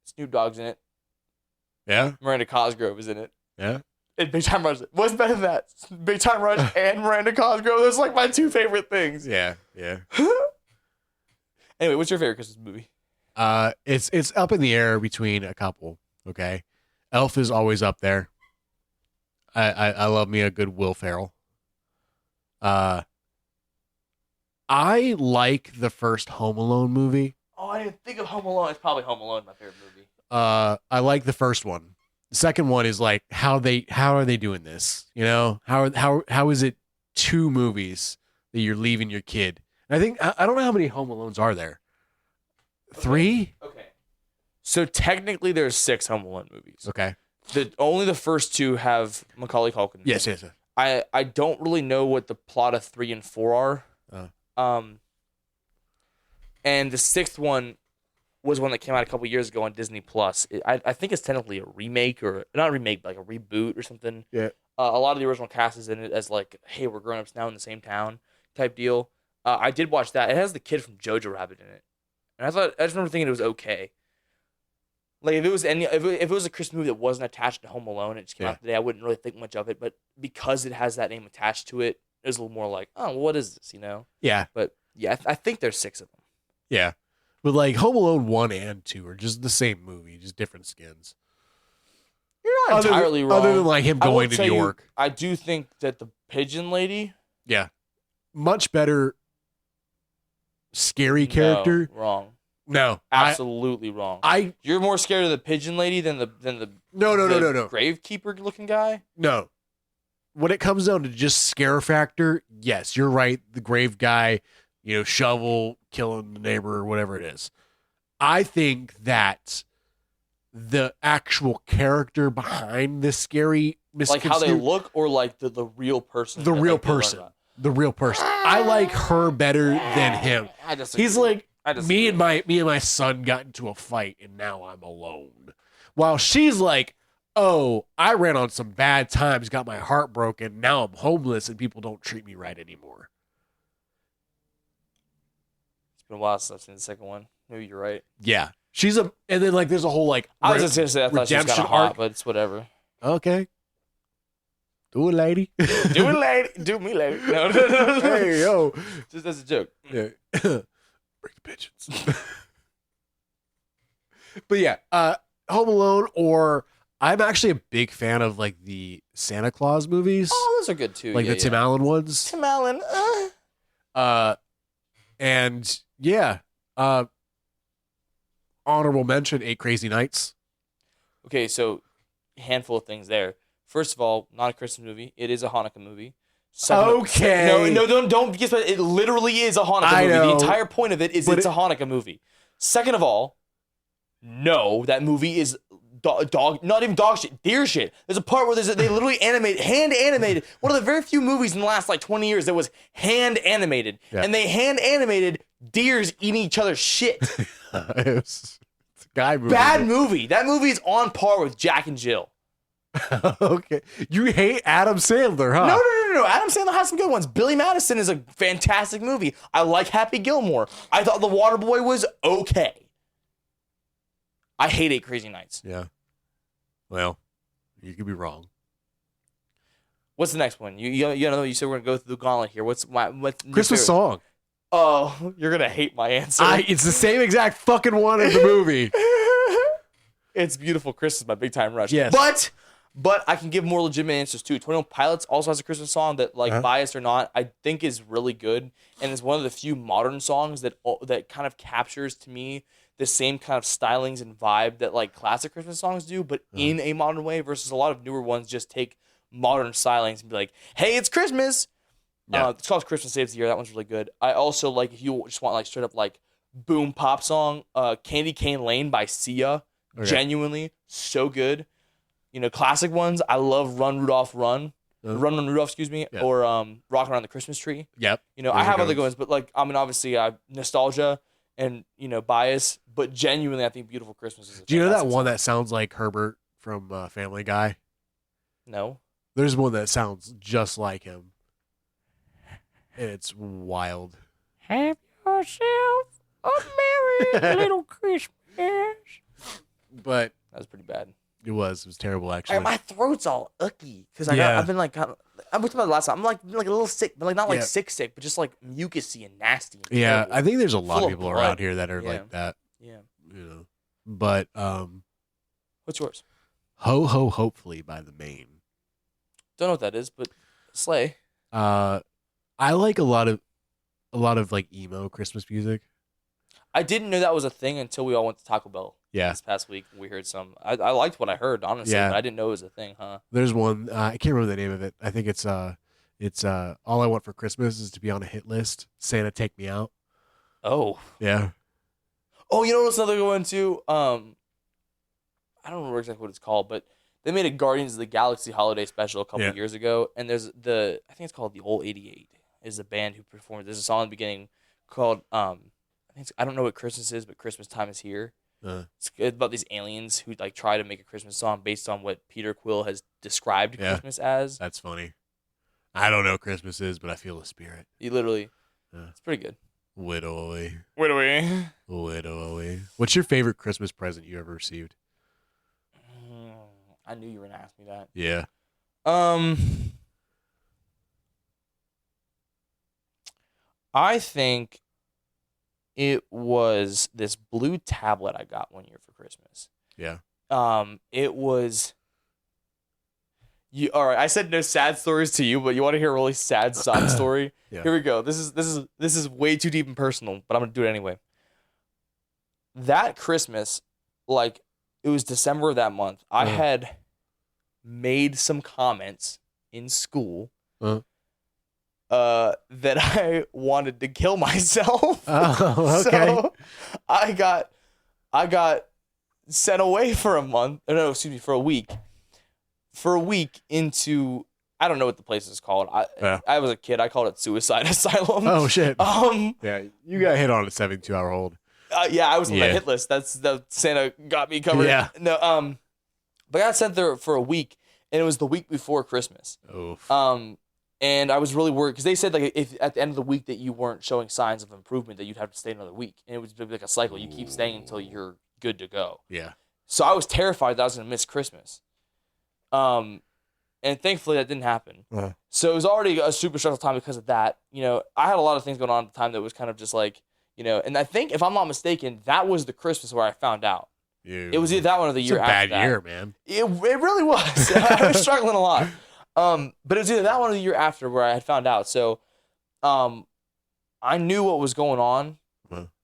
[SPEAKER 2] Snoop Dogg's in it.
[SPEAKER 1] Yeah.
[SPEAKER 2] Miranda Cosgrove is in it.
[SPEAKER 1] Yeah.
[SPEAKER 2] And Big Time Rush. What's better than that? Big Time Rush and Miranda Cosgrove. Those are like my two favorite things.
[SPEAKER 1] Yeah. Yeah.
[SPEAKER 2] Anyway, what's your favorite Christmas movie?
[SPEAKER 1] It's up in the air between a couple. Okay. Elf is always up there. I love me a good Will Ferrell. I like the first Home Alone movie.
[SPEAKER 2] Oh, I didn't think of Home Alone. It's probably Home Alone, my favorite movie.
[SPEAKER 1] I like the first one. The second one is like how are they doing this? You know, how is it 2 movies that you're leaving your kid? And I think I don't know how many Home Alones are there. 3?
[SPEAKER 2] Okay. So technically there's 6 Home Alone movies.
[SPEAKER 1] Okay.
[SPEAKER 2] Only the first 2 have Macaulay Culkin.
[SPEAKER 1] Yes.
[SPEAKER 2] I don't really know what the plot of 3 and 4 are. And the 6th one was one that came out a couple years ago on Disney Plus. I think it's technically a remake or not a remake, but like a reboot or something.
[SPEAKER 1] Yeah.
[SPEAKER 2] A lot of the original cast is in it as like, hey, we're grown ups now in the same town type deal. I did watch that. It has the kid from Jojo Rabbit in it, and I just remember thinking it was okay. Like if it was a Christmas movie that wasn't attached to Home Alone, it just came out today, I wouldn't really think much of it. But because it has that name attached to it, it was a little more like, oh, well, what is this? You know?
[SPEAKER 1] Yeah.
[SPEAKER 2] But yeah, I think there's 6 of them.
[SPEAKER 1] Yeah. But like Home Alone 1 and 2 are just the same movie, just different skins.
[SPEAKER 2] You're not entirely wrong.
[SPEAKER 1] Other than like him going to New York.
[SPEAKER 2] I do think that the Pigeon Lady.
[SPEAKER 1] Yeah. Much better scary character.
[SPEAKER 2] No, wrong.
[SPEAKER 1] No.
[SPEAKER 2] Absolutely wrong. You're more scared of the Pigeon Lady than the
[SPEAKER 1] No.
[SPEAKER 2] gravekeeper looking guy?
[SPEAKER 1] No. When it comes down to just scare factor, yes, you're right. The grave guy, shovel killing the neighbor or whatever it is. I think that the actual character behind this scary
[SPEAKER 2] like how they look or like the real person.
[SPEAKER 1] The real person. The real person. I like her better than him.
[SPEAKER 2] I disagree.
[SPEAKER 1] He's like me and my son got into a fight and now I'm alone. While she's like, oh, I ran on some bad times, got my heart broken. Now I'm homeless and people don't treat me right anymore.
[SPEAKER 2] It's been a while since I've seen the second one. Maybe you're right.
[SPEAKER 1] Yeah. And then like there's a whole like
[SPEAKER 2] I was just gonna say I thought she was kind of hot, but it's whatever.
[SPEAKER 1] Okay. Do it, lady.
[SPEAKER 2] Do it, lady. Do me, lady. No.
[SPEAKER 1] Hey, yo.
[SPEAKER 2] Just as a joke.
[SPEAKER 1] Yeah. Break the pigeons. But yeah, Home Alone, or I'm actually a big fan of like the Santa Claus movies.
[SPEAKER 2] Oh, those are good too.
[SPEAKER 1] Like the Tim Allen ones.
[SPEAKER 2] Tim Allen.
[SPEAKER 1] And yeah, honorable mention, 8 Crazy Nights.
[SPEAKER 2] Okay, so handful of things there. First of all, not a Christmas movie. It is a Hanukkah movie.
[SPEAKER 1] Okay.
[SPEAKER 2] No, don't guess. It literally is a Hanukkah movie. The entire point of it is it's a Hanukkah movie. Second of all, no, that movie is dog, not even dog shit, deer shit. There's a part where they literally hand animated. One of the very few movies in the last like 20 years that was hand animated, and they hand animated deers eating each other's shit.
[SPEAKER 1] It's a guy movie.
[SPEAKER 2] Bad movie. That movie is on par with Jack and Jill.
[SPEAKER 1] Okay, you hate Adam Sandler, huh?
[SPEAKER 2] No. Adam Sandler has some good ones. Billy Madison is a fantastic movie. I like Happy Gilmore. I thought The Waterboy was okay. I hate 8 Crazy Nights.
[SPEAKER 1] Yeah. Well, you could be wrong.
[SPEAKER 2] What's the next one? You know you said we're gonna go through the gauntlet here. What's your
[SPEAKER 1] Christmas
[SPEAKER 2] favorite?
[SPEAKER 1] song.
[SPEAKER 2] Oh, you're gonna hate my answer.
[SPEAKER 1] It's the same exact fucking one as the movie.
[SPEAKER 2] It's Beautiful Christmas by Big Time Rush.
[SPEAKER 1] Yes.
[SPEAKER 2] But I can give more legitimate answers too. 21 Pilots also has a Christmas song that, like, biased or not, I think is really good, and is one of the few modern songs that kind of captures to me the same kind of stylings and vibe that like classic Christmas songs do, but in a modern way. Versus a lot of newer ones just take modern stylings and be like, "Hey, it's Christmas." Yeah. It's called Christmas Saves the Year. That one's really good. I also like, if you just want like straight up like boom pop song, Candy Cane Lane by Sia. Okay. Genuinely so good. You know, classic ones. I love Run Rudolph Run. Run Rudolph, excuse me. Yep. Or Rockin' Around the Christmas Tree. Yep. You know, I have other good ones, but like, I mean, obviously nostalgia and, you know, bias, but genuinely I think Beautiful Christmas is a
[SPEAKER 1] Do you know that one that sounds like Herbert from Family Guy?
[SPEAKER 2] No.
[SPEAKER 1] There's one that sounds just like him. It's wild.
[SPEAKER 3] Have yourself a merry little Christmas.
[SPEAKER 1] But
[SPEAKER 2] that was pretty bad.
[SPEAKER 1] It was terrible, actually.
[SPEAKER 2] My throat's all icky because I've been like, I talked about it last time. I'm like a little sick, but like not like sick, but just like mucusy and nasty. And terrible.
[SPEAKER 1] I think there's a lot of people around here that are like that.
[SPEAKER 2] Yeah.
[SPEAKER 1] You know. But
[SPEAKER 2] what's yours?
[SPEAKER 1] Ho Ho Hopefully by The Maine.
[SPEAKER 2] Don't know what that is, but slay.
[SPEAKER 1] I like a lot of like emo Christmas music.
[SPEAKER 2] I didn't know that was a thing until we all went to Taco Bell. Yeah. This past week, we heard some. I liked what I heard, honestly, but I didn't know it was a thing, huh?
[SPEAKER 1] There's one. I can't remember the name of it. I think it's All I Want for Christmas Is to Be on a Hit List. Santa Take Me Out.
[SPEAKER 2] Oh.
[SPEAKER 1] Yeah.
[SPEAKER 2] Oh, you know what's another good one too? I don't remember exactly what it's called, but they made a Guardians of the Galaxy holiday special a couple years ago, and there's I think it's called the Old 88 is the band who performed. There's a song in the beginning called I don't know what Christmas is, but Christmas Time Is Here. It's about these aliens who like try to make a Christmas song based on what Peter Quill has described Christmas as.
[SPEAKER 1] That's funny. I don't know what Christmas is, but I feel the spirit.
[SPEAKER 2] You literally, it's pretty good.
[SPEAKER 1] Widowy.
[SPEAKER 2] Widowy.
[SPEAKER 1] What's your favorite Christmas present you ever received?
[SPEAKER 2] I knew you were gonna ask me that.
[SPEAKER 1] Yeah.
[SPEAKER 2] I think it was this blue tablet I got one year for Christmas.
[SPEAKER 1] Yeah.
[SPEAKER 2] It was. All right, I said no sad stories to you, but you want to hear a really sad sob story? Yeah. Here we go. This is way too deep and personal, but I'm gonna do it anyway. That Christmas, like, it was December of that month. I had made some comments in school that I wanted to kill myself. Oh, okay. So I got sent away for a month. No, excuse me, for a week. For a week into, I don't know what the place is called. I was a kid. I called it suicide asylum.
[SPEAKER 1] Oh shit. Yeah, you got hit on at 72-hour-old.
[SPEAKER 2] Yeah, I was on the hit list. That's the Santa got me covered. Yeah. No. But I got sent there for a week, and it was the week before Christmas. Oof. And I was really worried because they said like if at the end of the week that you weren't showing signs of improvement, that you'd have to stay another week, and it would be like a cycle. You keep staying until you're good to go. Yeah. So I was terrified that I was gonna miss Christmas. And thankfully that didn't happen. So it was already a super stressful time because of that. You know, I had a lot of things going on at the time that was kind of just like, you know, and I think if I'm not mistaken, that was the Christmas where I found out. It was either that one or the year after that.
[SPEAKER 1] It's a bad year, man.
[SPEAKER 2] It really was. I was struggling a lot. But it was either that one or the year after where I had found out. So, I knew what was going on.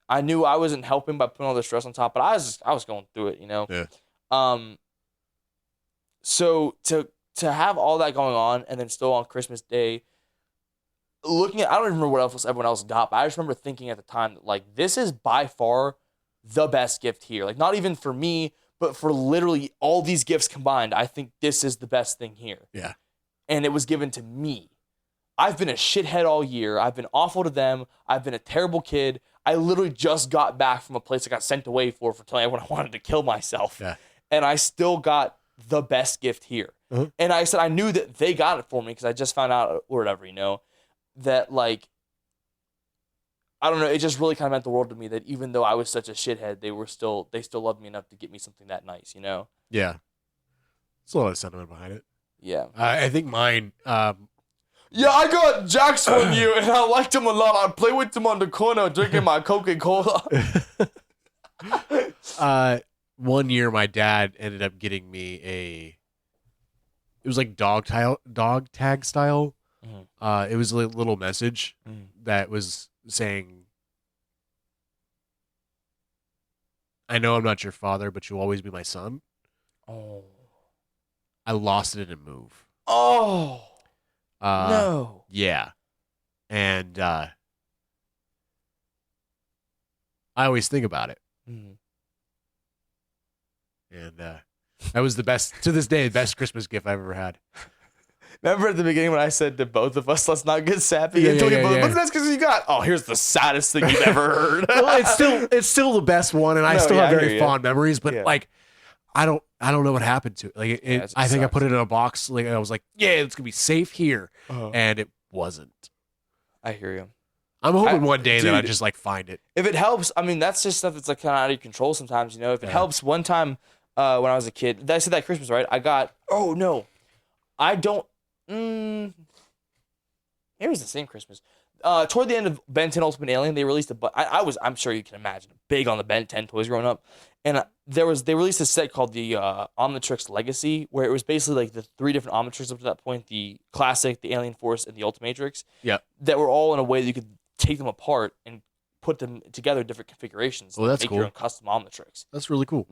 [SPEAKER 2] I knew I wasn't helping by putting all the stress on top, but I was going through it, you know? Yeah. So to have all that going on and then still on Christmas Day, looking at, I don't even remember what else everyone else got, but I just remember thinking at the time that like, this is by far the best gift here. Like not even for me, but for literally all these gifts combined, I think this is the best thing here. Yeah. And it was given to me. I've been a shithead all year. I've been awful to them. I've been a terrible kid. I literally just got back from a place I got sent away for telling everyone I wanted to kill myself. Yeah. And I still got the best gift here. And I said, I knew that they got it for me because I just found out or whatever, you know, that like, I don't know. It just really kind of meant the world to me that even though I was such a shithead, they still loved me enough to get me something that nice, you know?
[SPEAKER 1] Yeah. There's a lot of sentiment behind it.
[SPEAKER 2] Yeah.
[SPEAKER 1] I think mine.
[SPEAKER 2] Yeah, I got Jax one year, and I liked him a lot. I play with him on the corner drinking my Coca-Cola.
[SPEAKER 1] 1 year, my dad ended up getting me it was like dog tag style.
[SPEAKER 2] Mhm.
[SPEAKER 1] It was a little message that was saying, "I know I'm not your father, but you'll always be my son."
[SPEAKER 2] Oh.
[SPEAKER 1] I lost it in a move.
[SPEAKER 2] Oh.
[SPEAKER 1] Uh,
[SPEAKER 2] No.
[SPEAKER 1] Yeah. And I always think about it.
[SPEAKER 2] Mhm.
[SPEAKER 1] And that was the best, to this day, the best Christmas gift I've ever had.
[SPEAKER 2] Remember at the beginning when I said to both of us, let's not get sappy?
[SPEAKER 1] Yeah,
[SPEAKER 2] Until
[SPEAKER 1] yeah,
[SPEAKER 2] we both,
[SPEAKER 1] yeah.
[SPEAKER 2] what's the best Christmas you got? Oh, here's the saddest thing you've ever heard.
[SPEAKER 1] Well, it's still the best one, and I
[SPEAKER 2] No,
[SPEAKER 1] still
[SPEAKER 2] yeah,
[SPEAKER 1] have
[SPEAKER 2] I hear
[SPEAKER 1] very
[SPEAKER 2] you.
[SPEAKER 1] fond memories. But
[SPEAKER 2] Yeah.
[SPEAKER 1] like, I don't know what happened to it. Like,
[SPEAKER 2] it
[SPEAKER 1] I think I
[SPEAKER 2] sucks.
[SPEAKER 1] put it in a box. Like, I was like, yeah, it's gonna be safe here,
[SPEAKER 2] Uh-huh.
[SPEAKER 1] and it wasn't.
[SPEAKER 2] I hear you.
[SPEAKER 1] I'm hoping one day that I
[SPEAKER 2] dude.
[SPEAKER 1] just like find it.
[SPEAKER 2] If it helps, I mean, that's just stuff that's like kind of out of your control sometimes, you know? If it helps, one time when I was a kid, I said that Christmas, right? I got, oh no, I don't, it was the same Christmas. Toward the end of Ben 10 Ultimate Alien, they released I'm sure you can imagine, big on the Ben 10 toys growing up. And they released a set called the Omnitrix Legacy, where it was basically like the 3 different Omnitrix up to that point, the Classic, the Alien Force, and the Ultimatrix.
[SPEAKER 1] Yeah.
[SPEAKER 2] That were all in a way that you could take them apart and put them together in different configurations.
[SPEAKER 1] Oh, that's
[SPEAKER 2] make
[SPEAKER 1] cool.
[SPEAKER 2] your own custom Omnitrix.
[SPEAKER 1] That's really cool.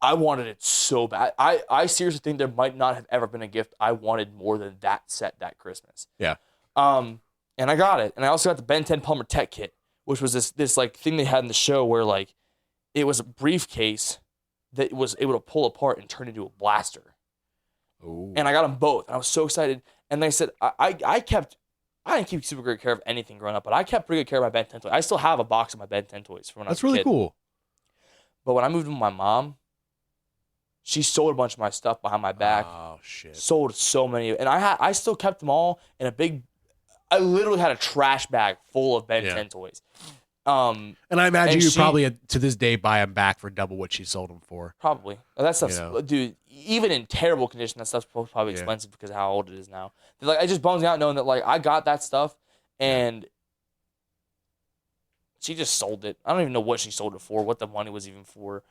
[SPEAKER 2] I wanted it so bad. I seriously think there might not have ever been a gift I wanted more than that set that Christmas.
[SPEAKER 1] Yeah.
[SPEAKER 2] And I got it. And I also got the Ben 10 Palmer Tech Kit, which was this like thing they had in the show where like it was a briefcase that was able to pull apart and turn into a blaster.
[SPEAKER 1] Ooh.
[SPEAKER 2] And I got them both. And I was so excited. And they said I didn't keep super great care of anything growing up, but I kept pretty good care of my Ben 10 toys. I still have a box of my Ben 10 toys from when I was
[SPEAKER 1] That's
[SPEAKER 2] a
[SPEAKER 1] really
[SPEAKER 2] kid.
[SPEAKER 1] cool.
[SPEAKER 2] But when I moved in with my mom, she sold a bunch of my stuff behind my back.
[SPEAKER 1] Oh shit.
[SPEAKER 2] Sold so many, and I still kept them all in a big. I literally had a trash bag full of Ben 10 toys.
[SPEAKER 1] And I imagine
[SPEAKER 2] and
[SPEAKER 1] you
[SPEAKER 2] she-
[SPEAKER 1] probably to this day buy them back for double what she sold them for.
[SPEAKER 2] Probably that stuff's
[SPEAKER 1] You know.
[SPEAKER 2] dude. Even in terrible condition, that stuff's probably
[SPEAKER 1] Yeah.
[SPEAKER 2] expensive because of how old it is now. Like, it just bums me out knowing that like I got that stuff and she just sold it. I don't even know what she sold it for, what the money was even for.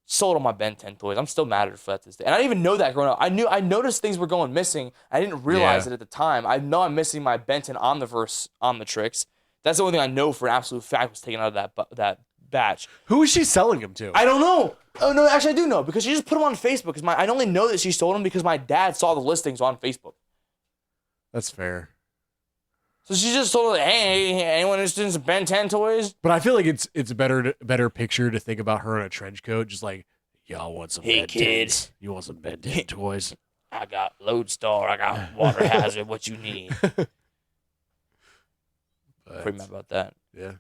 [SPEAKER 2] Sold all my Ben 10 toys. I'm still mad at her for that to this day. And I didn't even know that growing up. I noticed things were going missing. I didn't realize it at the time. I know I'm missing my Ben 10 Omniverse Omnitrix. That's the only thing I know for an absolute fact was taken out of that batch.
[SPEAKER 1] Who is she selling them to?
[SPEAKER 2] I don't know. Oh no, actually I do know because she just put them on Facebook. Because I only know that she sold them because my dad saw the listings on Facebook.
[SPEAKER 1] That's fair.
[SPEAKER 2] So she just told, hey, anyone interested in some Ben 10 toys?
[SPEAKER 1] But I feel like it's a better picture to think about her in a trench coat, just like, y'all want some
[SPEAKER 2] Hey,
[SPEAKER 1] Ben
[SPEAKER 2] kids.
[SPEAKER 1] 10s? You want some Ben 10 toys?
[SPEAKER 2] I got Lodestar. I got Water Hazard. What you need?
[SPEAKER 1] But,
[SPEAKER 2] Pretty mad about that.
[SPEAKER 1] yeah.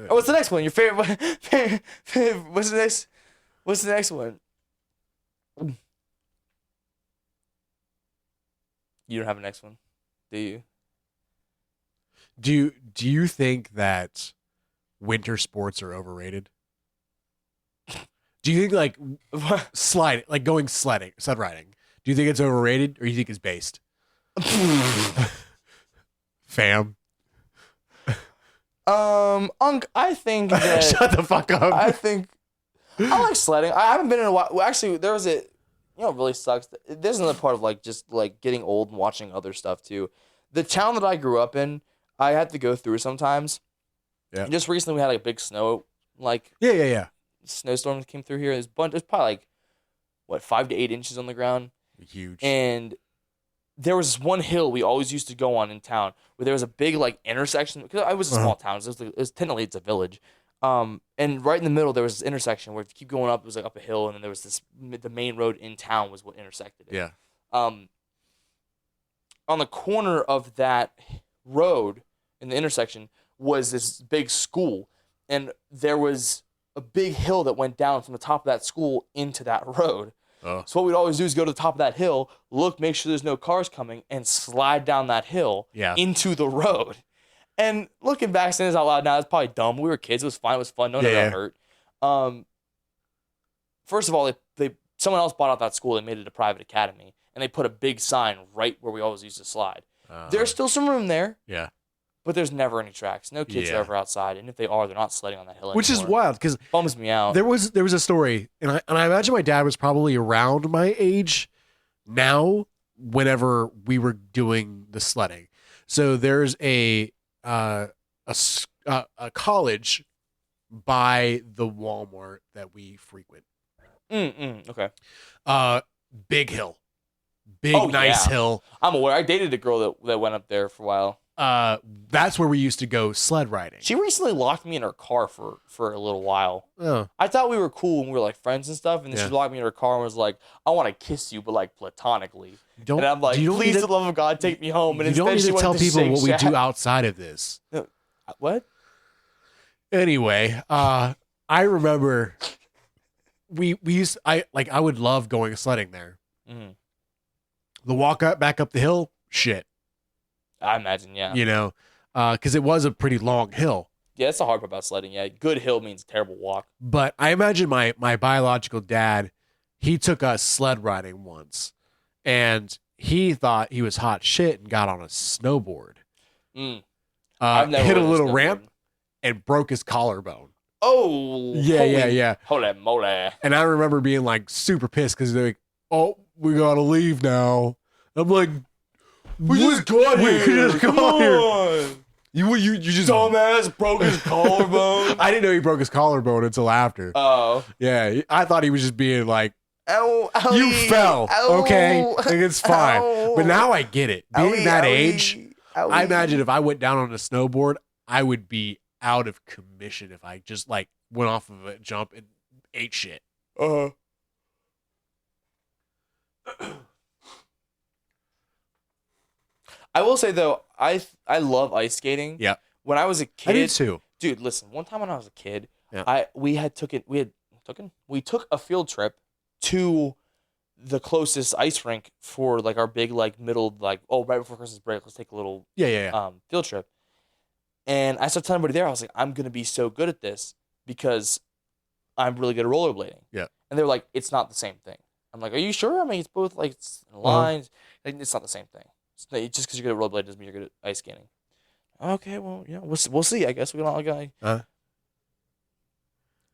[SPEAKER 2] Oh, what's the next one? Your favorite one? What's the next? What's the next one? You don't have a next one, do you?
[SPEAKER 1] Do you think that winter sports are overrated? Do you think like going sledding, sled riding? Do you think it's overrated or do you think it's based? Fam.
[SPEAKER 2] I think that
[SPEAKER 1] Shut the fuck up.
[SPEAKER 2] I like sledding. I haven't been in a while. Well, actually, there was it really sucks. There's another part of like just like getting old and watching other stuff too. The town that I grew up in, I had to go through sometimes.
[SPEAKER 1] Yeah.
[SPEAKER 2] Just recently, we had like a big snowstorm that came through here. It was probably like 5 to 8 inches on the ground.
[SPEAKER 1] Huge.
[SPEAKER 2] And there was one hill we always used to go on in town where there was a big like intersection because I was a small town. So technically it's a village. And right in the middle there was this intersection where if you keep going up, it was like up a hill, and then there was the main road in town was what intersected it.
[SPEAKER 1] Yeah.
[SPEAKER 2] On the corner of that road in the intersection was this big school, and there was a big hill that went down from the top of that school into that road.
[SPEAKER 1] Oh.
[SPEAKER 2] So what we'd always do is go to the top of that hill, look, make sure there's no cars coming, and slide down that hill into the road. And looking back, saying this out loud now, it's probably dumb. We were kids. It was fine. It was fun. No one got hurt. First of all, they someone else bought out that school. They made it a private academy, and they put a big sign right where we always used to slide. There's still some room there.
[SPEAKER 1] Yeah.
[SPEAKER 2] But there's never any tracks. No kids are ever outside, and if they are, they're not sledding on that hill anymore.
[SPEAKER 1] Which is wild because
[SPEAKER 2] bums me out.
[SPEAKER 1] There was a story, and I imagine my dad was probably around my age now whenever we were doing the sledding. So there's a college by the Walmart that we frequent.
[SPEAKER 2] Okay.
[SPEAKER 1] Big hill, nice hill.
[SPEAKER 2] I'm aware. I dated a girl that went up there for a while.
[SPEAKER 1] That's where we used to go sled riding.
[SPEAKER 2] She recently locked me in her car for a little while.
[SPEAKER 1] Oh.
[SPEAKER 2] I thought we were cool and we were like friends and stuff, and then she locked me in her car and was like, "I want to kiss you, but like platonically." And I'm like, "Please, for the love of God, take me home." And
[SPEAKER 1] you don't need to tell people what we
[SPEAKER 2] Shack.
[SPEAKER 1] do outside of this.
[SPEAKER 2] What?
[SPEAKER 1] Anyway, I remember we used I would love going sledding there.
[SPEAKER 2] Mm-hmm.
[SPEAKER 1] The walk back up the hill, shit.
[SPEAKER 2] I imagine, yeah.
[SPEAKER 1] You know, because it was a pretty long hill.
[SPEAKER 2] Yeah, that's the hard part about sledding. Yeah, good hill means terrible walk.
[SPEAKER 1] But I imagine my biological dad, he took us sled riding once, and he thought he was hot shit and got on a snowboard.
[SPEAKER 2] I've never
[SPEAKER 1] hit a
[SPEAKER 2] ridden
[SPEAKER 1] little
[SPEAKER 2] snowboard.
[SPEAKER 1] ramp and broke his collarbone.
[SPEAKER 2] Oh,
[SPEAKER 1] Yeah.
[SPEAKER 2] Holy moly.
[SPEAKER 1] And I remember being like super pissed because they're like, "Oh, we gotta leave now." I'm like,
[SPEAKER 2] We just got here.
[SPEAKER 1] You just
[SPEAKER 2] Dumbass broke his collarbone.
[SPEAKER 1] I didn't know he broke his collarbone until after.
[SPEAKER 2] Oh.
[SPEAKER 1] Yeah, I thought he was just being like,
[SPEAKER 2] Ow,
[SPEAKER 1] "You fell,
[SPEAKER 2] ow,
[SPEAKER 1] okay? Like, it's fine."
[SPEAKER 2] ow.
[SPEAKER 1] But now I get it. Being that age,
[SPEAKER 2] owie.
[SPEAKER 1] I imagine if I went down on a snowboard, I would be out of commission if I just like went off of a jump and ate shit.
[SPEAKER 2] I will say though, I love ice skating.
[SPEAKER 1] Yeah.
[SPEAKER 2] When I was a kid,
[SPEAKER 1] I did too.
[SPEAKER 2] Dude, listen. One time when I was a kid,
[SPEAKER 1] Yeah.
[SPEAKER 2] we took a field trip to the closest ice rink for like our big like middle like right before Christmas break. Let's take a little
[SPEAKER 1] Yeah.
[SPEAKER 2] field trip. And I started telling everybody there, I was like, I'm gonna be so good at this because I'm really good at rollerblading.
[SPEAKER 1] Yeah.
[SPEAKER 2] And they're like, it's not the same thing. I'm like, are you sure? I mean, it's both like it's lines. Like, it's not the same thing. Just because you're good at rollerblading doesn't mean you're good at ice skating. Okay, well, we'll see. I guess we're not like.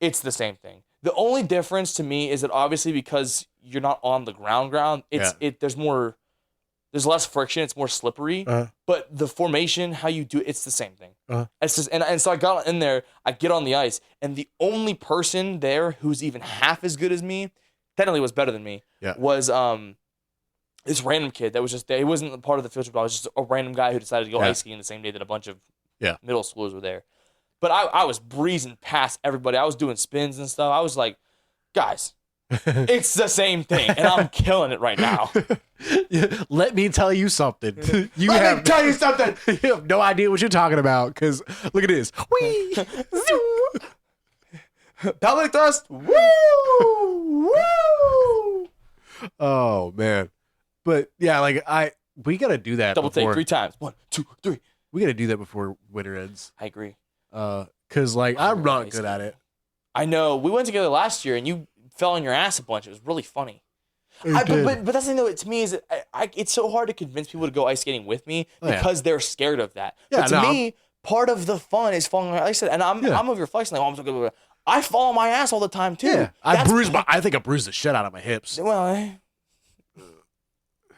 [SPEAKER 2] It's the same thing. The only difference to me is that obviously because you're not on the ground, there's less friction. It's more slippery. But the formation, how you do it, it's the same thing. It's just and so I got in there. I get on the ice, and the only person there who's even half as good as me, technically was better than me, was this random kid that was just there. He wasn't a part of the field trip. I was just a random guy who decided to go ice skiing the same day that a bunch of middle schoolers were there. But I was breezing past everybody. I was doing spins and stuff. I was like, guys, it's the same thing, and I'm killing it right now.
[SPEAKER 1] Let me tell you something. You
[SPEAKER 2] Let me tell you something.
[SPEAKER 1] You have no idea what you're talking about because look at this. Whee!
[SPEAKER 2] Pelvic thrust. Woo! Woo!
[SPEAKER 1] Oh man. But yeah, like we gotta do that.
[SPEAKER 2] Double
[SPEAKER 1] before,
[SPEAKER 2] take 3 times. 1, 2, 3.
[SPEAKER 1] We gotta do that before winter ends.
[SPEAKER 2] I agree.
[SPEAKER 1] Cause like I'm not good at it.
[SPEAKER 2] I know. We went together last year, and you fell on your ass a bunch. It was really funny. But that's the thing, though. To me, is it's so hard to convince people to go ice skating with me because they're scared of that.
[SPEAKER 1] Yeah,
[SPEAKER 2] but to me, part of the fun is falling on my ice. And I'm over here flexing like, oh, I'm so good. I fall on my ass all the time too.
[SPEAKER 1] Yeah, I think I bruised the shit out of my hips.
[SPEAKER 2] Well,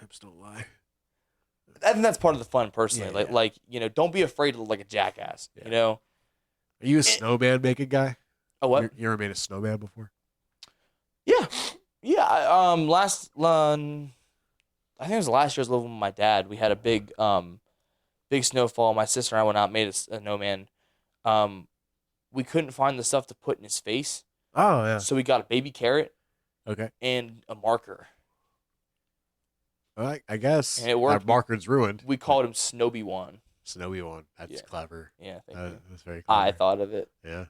[SPEAKER 1] hips don't lie.
[SPEAKER 2] I think that's part of the fun, personally. Like don't be afraid to look like a jackass.
[SPEAKER 1] Yeah.
[SPEAKER 2] You know.
[SPEAKER 1] Are you a snowman making guy?
[SPEAKER 2] A what?
[SPEAKER 1] You ever made a snowman before?
[SPEAKER 2] Yeah. Last I think it was last year. I was living with my dad. We had a big snowfall. My sister and I went out and made a snowman. We couldn't find the stuff to put in his face.
[SPEAKER 1] Oh yeah.
[SPEAKER 2] So we got a baby carrot.
[SPEAKER 1] Okay.
[SPEAKER 2] And a marker.
[SPEAKER 1] All right, I guess.
[SPEAKER 2] And it worked.
[SPEAKER 1] Our marker's ruined.
[SPEAKER 2] We called him Snowy One.
[SPEAKER 1] Snowy One. That's clever.
[SPEAKER 2] Yeah, thank you.
[SPEAKER 1] That's very clever.
[SPEAKER 2] I thought of it.
[SPEAKER 1] Yeah.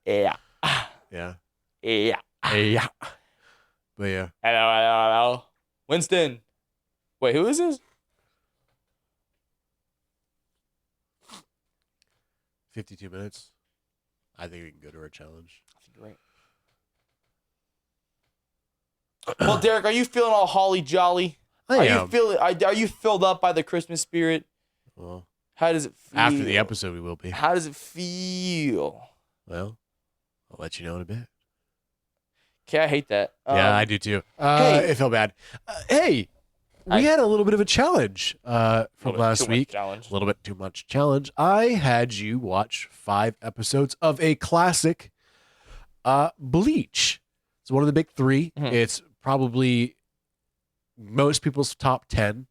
[SPEAKER 2] Yeah.
[SPEAKER 1] Yeah.
[SPEAKER 2] Yeah.
[SPEAKER 1] Yeah. But yeah.
[SPEAKER 2] Hello. Winston. Wait, who is this?
[SPEAKER 1] 52 minutes. I think we can go to our challenge.
[SPEAKER 2] Great. Well, Derek, are you feeling all holly jolly?
[SPEAKER 1] I am.
[SPEAKER 2] Are you filled up by the Christmas spirit?
[SPEAKER 1] Well,
[SPEAKER 2] How does it feel?
[SPEAKER 1] after the episode, we will be.
[SPEAKER 2] How does it feel?
[SPEAKER 1] Well, I'll let you know in a bit.
[SPEAKER 2] Okay, I hate that.
[SPEAKER 1] Yeah, I do too.
[SPEAKER 2] Hey.
[SPEAKER 1] It felt bad. Hey, we had a little bit of a challenge from last week. A little bit too much challenge. I had you watch 5 episodes of a classic, Bleach. It's one of the big 3.
[SPEAKER 2] Mhm.
[SPEAKER 1] It's probably most people's top 10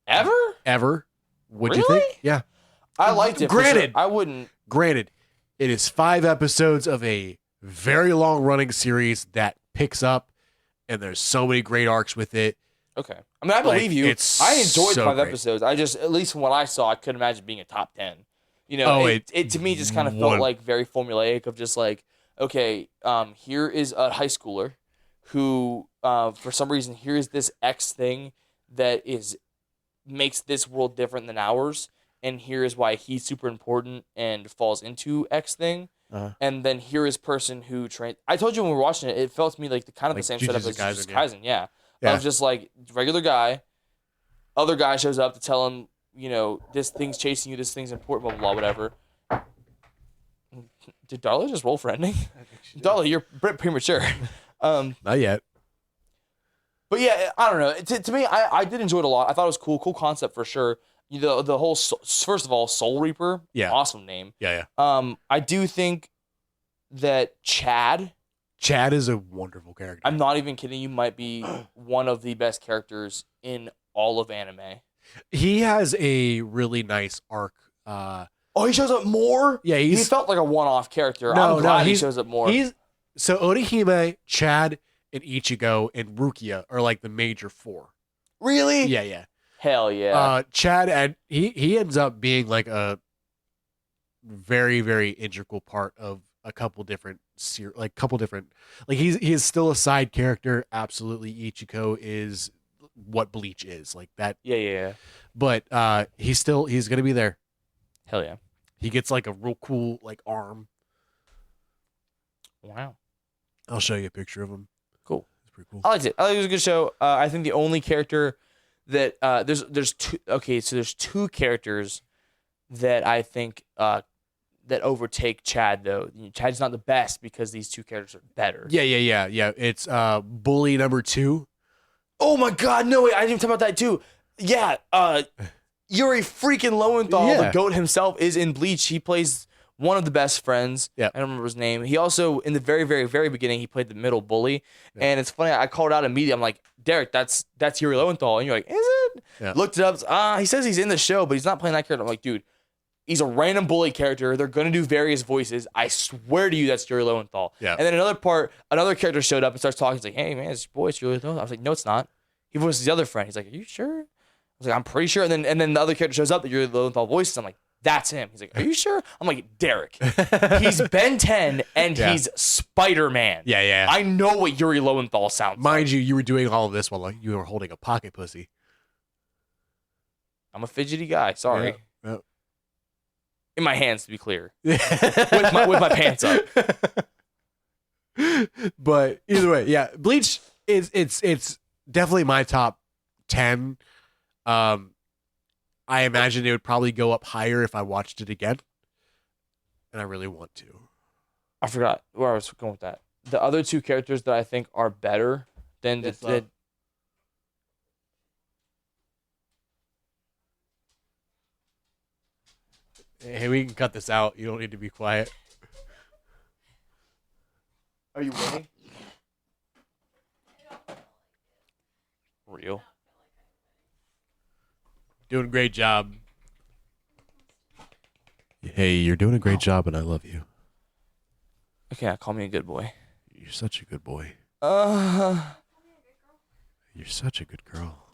[SPEAKER 1] ever. Would you
[SPEAKER 2] Really?
[SPEAKER 1] think? Yeah.
[SPEAKER 2] I liked it. for
[SPEAKER 1] Granted.
[SPEAKER 2] sure. I wouldn't.
[SPEAKER 1] Granted, it is 5 episodes of a very long running series that picks up, and there's so many great arcs with it.
[SPEAKER 2] Okay. I mean, I believe you.
[SPEAKER 1] it's
[SPEAKER 2] I enjoyed
[SPEAKER 1] so
[SPEAKER 2] 5
[SPEAKER 1] great.
[SPEAKER 2] episodes. I just, at least from what I saw, I couldn't imagine being a top 10. You know, it to me just kind of felt like very formulaic of just like, okay, here is a high schooler who, for some reason, here is this X thing that makes this world different than ours, and here is why he's super important and falls into X thing. And then here is person who trained. I told you when we were watching it, it felt to me like the same setup as Jujutsu Kaisen. Yeah. Of just like regular guy, other guy shows up to tell him, you know, this thing's chasing you, this thing's important, blah, blah, blah, whatever. Did Darla just roll for ending? Darla, you're premature.
[SPEAKER 1] Not yet.
[SPEAKER 2] But yeah, I don't know. To me, I did enjoy it a lot. I thought it was cool concept for sure. The whole, first of all, Soul Reaper, awesome name.
[SPEAKER 1] Yeah.
[SPEAKER 2] I do think that Chad
[SPEAKER 1] is a wonderful character.
[SPEAKER 2] I'm not even kidding you, might be one of the best characters in all of anime.
[SPEAKER 1] He has a really nice arc.
[SPEAKER 2] He shows up more?
[SPEAKER 1] Yeah, he
[SPEAKER 2] felt like a one-off character.
[SPEAKER 1] No,
[SPEAKER 2] I'm glad he
[SPEAKER 1] he's-
[SPEAKER 2] shows up more.
[SPEAKER 1] So Orihime, Chad, and Ichigo and Rukia are like the major 4.
[SPEAKER 2] Really?
[SPEAKER 1] Yeah.
[SPEAKER 2] Hell yeah.
[SPEAKER 1] Chad, and he ends up being like a very, very integral part of a couple different he is still a side character. Absolutely. Ichigo is what Bleach is like that.
[SPEAKER 2] Yeah.
[SPEAKER 1] But he's gonna be there.
[SPEAKER 2] Hell yeah.
[SPEAKER 1] He gets like a real cool like arm.
[SPEAKER 2] Wow.
[SPEAKER 1] I'll show you a picture of him.
[SPEAKER 2] Cool.
[SPEAKER 1] It's pretty cool.
[SPEAKER 2] I liked it. I thought it was a good show. I think the only character that there's two. Okay, so there's 2 characters that I think that overtake Chad though. Chad's not the best because these 2 characters are better.
[SPEAKER 1] Yeah. It's bully number 2.
[SPEAKER 2] Oh my God! No way! I didn't even talk about that too. Yeah. Yuri freaking Lowenthal, the GOAT himself, is in Bleach. He plays one of the best friends.
[SPEAKER 1] Yeah.
[SPEAKER 2] I don't remember his name. He also, in the very, very, very beginning, he played the middle bully. Yeah. And it's funny, I called out immediately. I'm like, Derek, that's Yuri Lowenthal. And you're like, is it?
[SPEAKER 1] Yeah.
[SPEAKER 2] Looked it up. He says he's in the show, but he's not playing that character. I'm like, dude, he's a random bully character. They're going to do various voices. I swear to you, that's Yuri Lowenthal.
[SPEAKER 1] Yeah.
[SPEAKER 2] And then another character showed up and starts talking. He's like, hey, man, it's your boy, it's Yuri Lowenthal. I was like, no, it's not. He voices the other friend. He's like, are you sure? I was like, I'm pretty sure. And then the other character shows up that Yuri Lowenthal voices. I'm like, that's him. He's like, are you sure? I'm like, Derek. He's Ben 10 and he's Spider-Man.
[SPEAKER 1] Yeah.
[SPEAKER 2] I know what Yuri Lowenthal sounds like.
[SPEAKER 1] Mind you were doing all of this while you were holding a pocket pussy.
[SPEAKER 2] I'm a fidgety guy. Sorry.
[SPEAKER 1] Yeah.
[SPEAKER 2] In my hands, to be clear. with my pants up.
[SPEAKER 1] But either way, yeah. Bleach it's definitely my top 10. I imagine it would probably go up higher if I watched it again. And I really want to.
[SPEAKER 2] I forgot where I was going with that. The other 2 characters that I think are better than the
[SPEAKER 1] Hey, we can cut this out. You don't need to be quiet.
[SPEAKER 2] Are you winning? Real.
[SPEAKER 1] Doing a great job. Hey, you're doing a great job, and I love you.
[SPEAKER 2] Okay, call me a good boy.
[SPEAKER 1] You're such a good boy. You're such a good girl.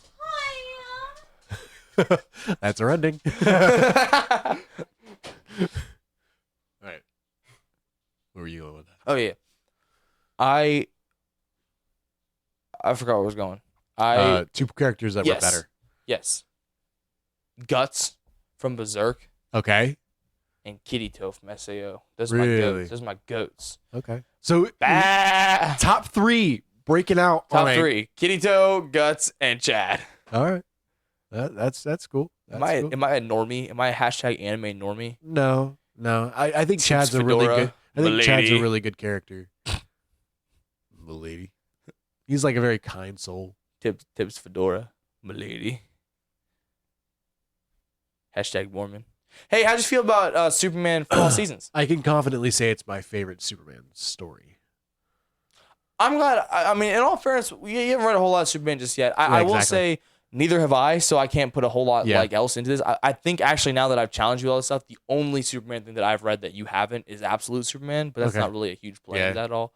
[SPEAKER 1] That's our ending. All right. Where were you going with that?
[SPEAKER 2] Oh yeah. I forgot where I was going.
[SPEAKER 1] 2 characters that were better.
[SPEAKER 2] Yes. Guts from Berserk
[SPEAKER 1] Okay.
[SPEAKER 2] and Kirito from SAO. Those
[SPEAKER 1] Really?
[SPEAKER 2] are my goats. Those are my goats.
[SPEAKER 1] Okay. So
[SPEAKER 2] Bah!
[SPEAKER 1] top 3 breaking out
[SPEAKER 2] Top
[SPEAKER 1] on
[SPEAKER 2] 3: Kirito, Guts, and Chad.
[SPEAKER 1] All right, that's cool.
[SPEAKER 2] Am
[SPEAKER 1] That's
[SPEAKER 2] I
[SPEAKER 1] cool.
[SPEAKER 2] am I a normie? Am I a hashtag anime normie?
[SPEAKER 1] No. I think
[SPEAKER 2] Tips
[SPEAKER 1] Chad's a really
[SPEAKER 2] Fedora,
[SPEAKER 1] good. I think Chad's a
[SPEAKER 2] Milady.
[SPEAKER 1] really good character. Milady. He's like a very kind soul.
[SPEAKER 2] Tips Fedora, milady. Hashtag Mormon. Hey, how'd you feel about Superman for all seasons?
[SPEAKER 1] I can confidently say it's my favorite Superman story.
[SPEAKER 2] I'm glad. I mean, in all fairness, you haven't read a whole lot of Superman just yet. I will say neither have I, so I can't put a whole lot else into this. I think actually now that I've challenged you all this stuff, the only Superman thing that I've read that you haven't is Absolute Superman, but that's not really a huge play at all.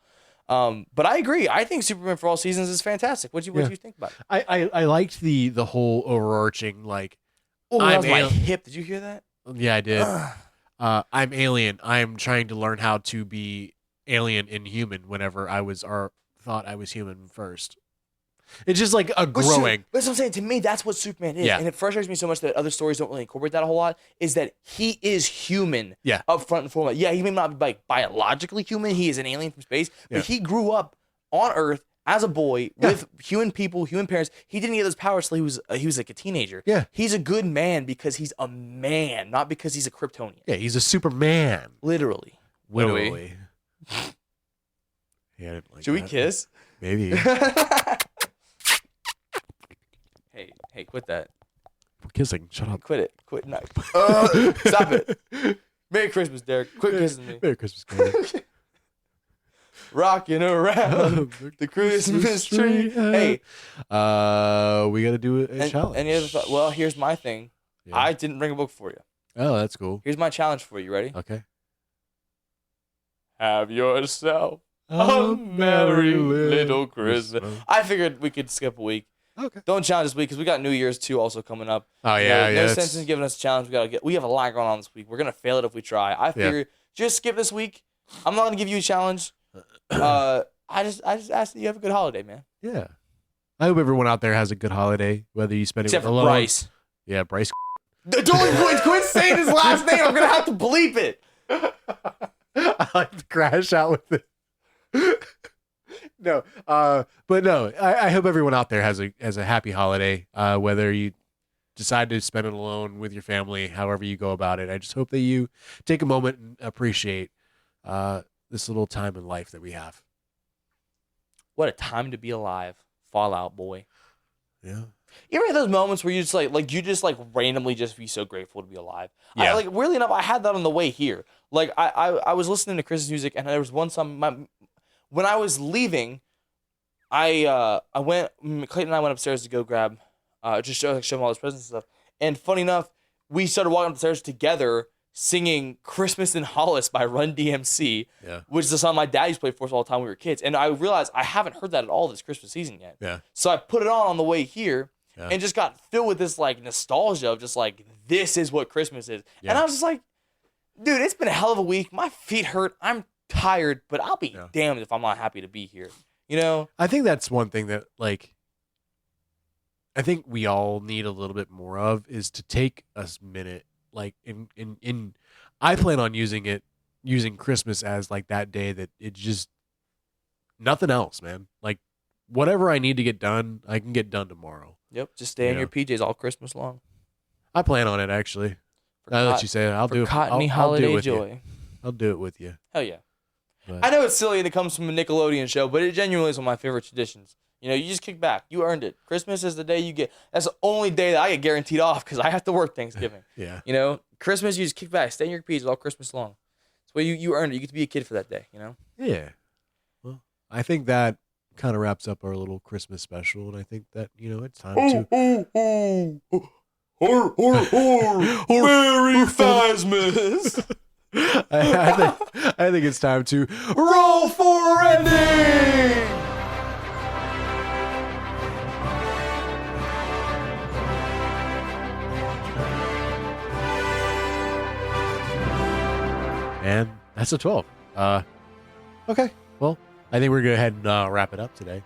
[SPEAKER 2] But I agree. I think Superman for all seasons is fantastic. What do you think about it?
[SPEAKER 1] I liked the whole overarching like.
[SPEAKER 2] Oh, that was my hip. Did you hear that?
[SPEAKER 1] Yeah, I did. I'm alien. I'm trying to learn how to be alien and human whenever I was or thought I was human first. It's just like a growing.
[SPEAKER 2] That's what I'm saying. To me, that's what Superman is.
[SPEAKER 1] Yeah.
[SPEAKER 2] And it frustrates me so much that other stories don't really incorporate that a whole lot, is that he is human up front and foremost. Yeah, he may not be like biologically human. He is an alien from space. But he grew up on Earth as a boy with human people, human parents. He didn't get those powers till he was like a teenager.
[SPEAKER 1] Yeah.
[SPEAKER 2] He's a good man because he's a man, not because he's a Kryptonian.
[SPEAKER 1] Yeah, he's a Superman.
[SPEAKER 2] Literally.
[SPEAKER 1] Literally. Yeah, I didn't like
[SPEAKER 2] Should we
[SPEAKER 1] that.
[SPEAKER 2] kiss?
[SPEAKER 1] Maybe.
[SPEAKER 2] Hey, quit that.
[SPEAKER 1] We're kissing. Shut up.
[SPEAKER 2] Quit it. Quit. No. Stop it. Merry Christmas, Derek. Quit kissing me.
[SPEAKER 1] Merry Christmas, Derek.
[SPEAKER 2] Rocking around the Christmas tree. Hey.
[SPEAKER 1] We got to do a challenge.
[SPEAKER 2] Any other thought? Well, here's my thing.
[SPEAKER 1] Yeah.
[SPEAKER 2] I didn't bring a book for you.
[SPEAKER 1] Oh, that's cool.
[SPEAKER 2] Here's my challenge for you. Ready?
[SPEAKER 1] Okay.
[SPEAKER 2] Have yourself a merry little Christmas. I figured we could skip a week.
[SPEAKER 1] Okay.
[SPEAKER 2] Don't challenge this week because we got New Year's too also coming up.
[SPEAKER 1] Oh yeah,
[SPEAKER 2] No sense in giving us a challenge. We have a lot going on this week. We're gonna fail it if we try. I figure just skip this week. I'm not gonna give you a challenge. I just ask that you have a good holiday, man.
[SPEAKER 1] Yeah. I hope everyone out there has a good holiday, whether you spend it
[SPEAKER 2] Except
[SPEAKER 1] with
[SPEAKER 2] for
[SPEAKER 1] alone.
[SPEAKER 2] Bryce.
[SPEAKER 1] Yeah, Bryce.
[SPEAKER 2] Don't quit saying his last name. I'm gonna have to bleep it.
[SPEAKER 1] I like to crash out with it. No, but no, I hope everyone out there has a happy holiday. Whether you decide to spend it alone with your family, however you go about it, I just hope that you take a moment and appreciate this little time in life that we have.
[SPEAKER 2] What a time to be alive, Fallout Boy.
[SPEAKER 1] Yeah.
[SPEAKER 2] You ever have those moments where you just like randomly just be so grateful to be alive?
[SPEAKER 1] Yeah.
[SPEAKER 2] Weirdly enough, I had that on the way here. Like I was listening to Chris's music and there was one song. When I was leaving, Clayton and I went upstairs to go grab, just show him all his presents and stuff. And funny enough, we started walking upstairs together, singing "Christmas in Hollis" by Run DMC, which is the song my dad used to play for us all the time when we were kids. And I realized I haven't heard that at all this Christmas season yet.
[SPEAKER 1] Yeah.
[SPEAKER 2] So I put it on the way here, and just got filled with this like nostalgia of just like this is what Christmas is. And I was just like, dude, it's been a hell of a week. My feet hurt. I'm tired, but I'll be damned if I'm not happy to be here. You know?
[SPEAKER 1] I think that's one thing that like I think we all need a little bit more of is to take a minute like in I plan on using Christmas as like that day that it just nothing else, man. Like whatever I need to get done, I can get done tomorrow.
[SPEAKER 2] Yep, just stay in your PJs all Christmas long.
[SPEAKER 1] I plan on it actually. Now that you say it, I'll do it.
[SPEAKER 2] Cottony
[SPEAKER 1] I'll do it
[SPEAKER 2] holiday
[SPEAKER 1] with
[SPEAKER 2] joy.
[SPEAKER 1] you. I'll do it with you.
[SPEAKER 2] Hell yeah.
[SPEAKER 1] But
[SPEAKER 2] I know it's silly and it comes from a Nickelodeon show, but it genuinely is one of my favorite traditions. You know, you just kick back. You earned it. Christmas is the day you get. That's the only day that I get guaranteed off because I have to work Thanksgiving.
[SPEAKER 1] Yeah.
[SPEAKER 2] You know, Christmas, you just kick back. Stay in your PJs all Christmas long. That's why you earned it. You get to be a kid for that day, you know?
[SPEAKER 1] Yeah. Well, I think that kind of wraps up our little Christmas special, and I think that, you know, it's time to...
[SPEAKER 2] Merry Christmas!
[SPEAKER 1] I think it's time to roll for ending! And that's a 12. Okay. Well, I think we're going to go ahead and wrap it up today.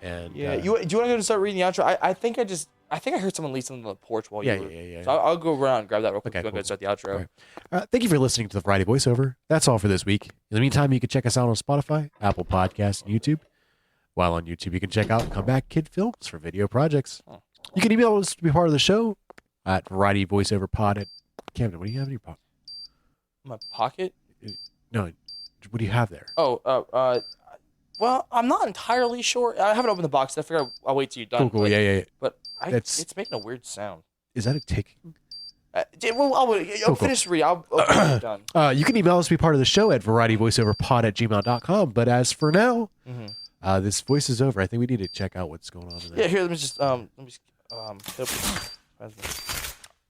[SPEAKER 1] And
[SPEAKER 2] do you want to go and start reading the outro? I think I heard someone leave something on the porch while you were.
[SPEAKER 1] Yeah.
[SPEAKER 2] So I'll go around and grab that real quick.
[SPEAKER 1] Okay,
[SPEAKER 2] Go
[SPEAKER 1] cool.
[SPEAKER 2] and start the outro.
[SPEAKER 1] All right. Thank you for listening to the Friday voiceover. That's all for this week. In the meantime, you can check us out on Spotify, Apple Podcasts, and YouTube. While on YouTube, you can check out Comeback Kid Films for video projects. You can email us to be part of the show at varietyvoiceoverpod at Camden. What do you have in your pocket?
[SPEAKER 2] My pocket?
[SPEAKER 1] No, what do you have there?
[SPEAKER 2] Oh, well, I'm not entirely sure. I haven't opened the box. I figure I'll wait till you're done.
[SPEAKER 1] Cool. Yeah.
[SPEAKER 2] But
[SPEAKER 1] That's-
[SPEAKER 2] it's making a weird sound.
[SPEAKER 1] Is that a tick?
[SPEAKER 2] Well, I'll finish read. I'll open when you're done.
[SPEAKER 1] You can email us to be part of the show at varietyvoiceoverpod at gmail.com. But as for now, this voice is over. I think we need to check out what's going on in there.
[SPEAKER 2] Yeah, here, let me just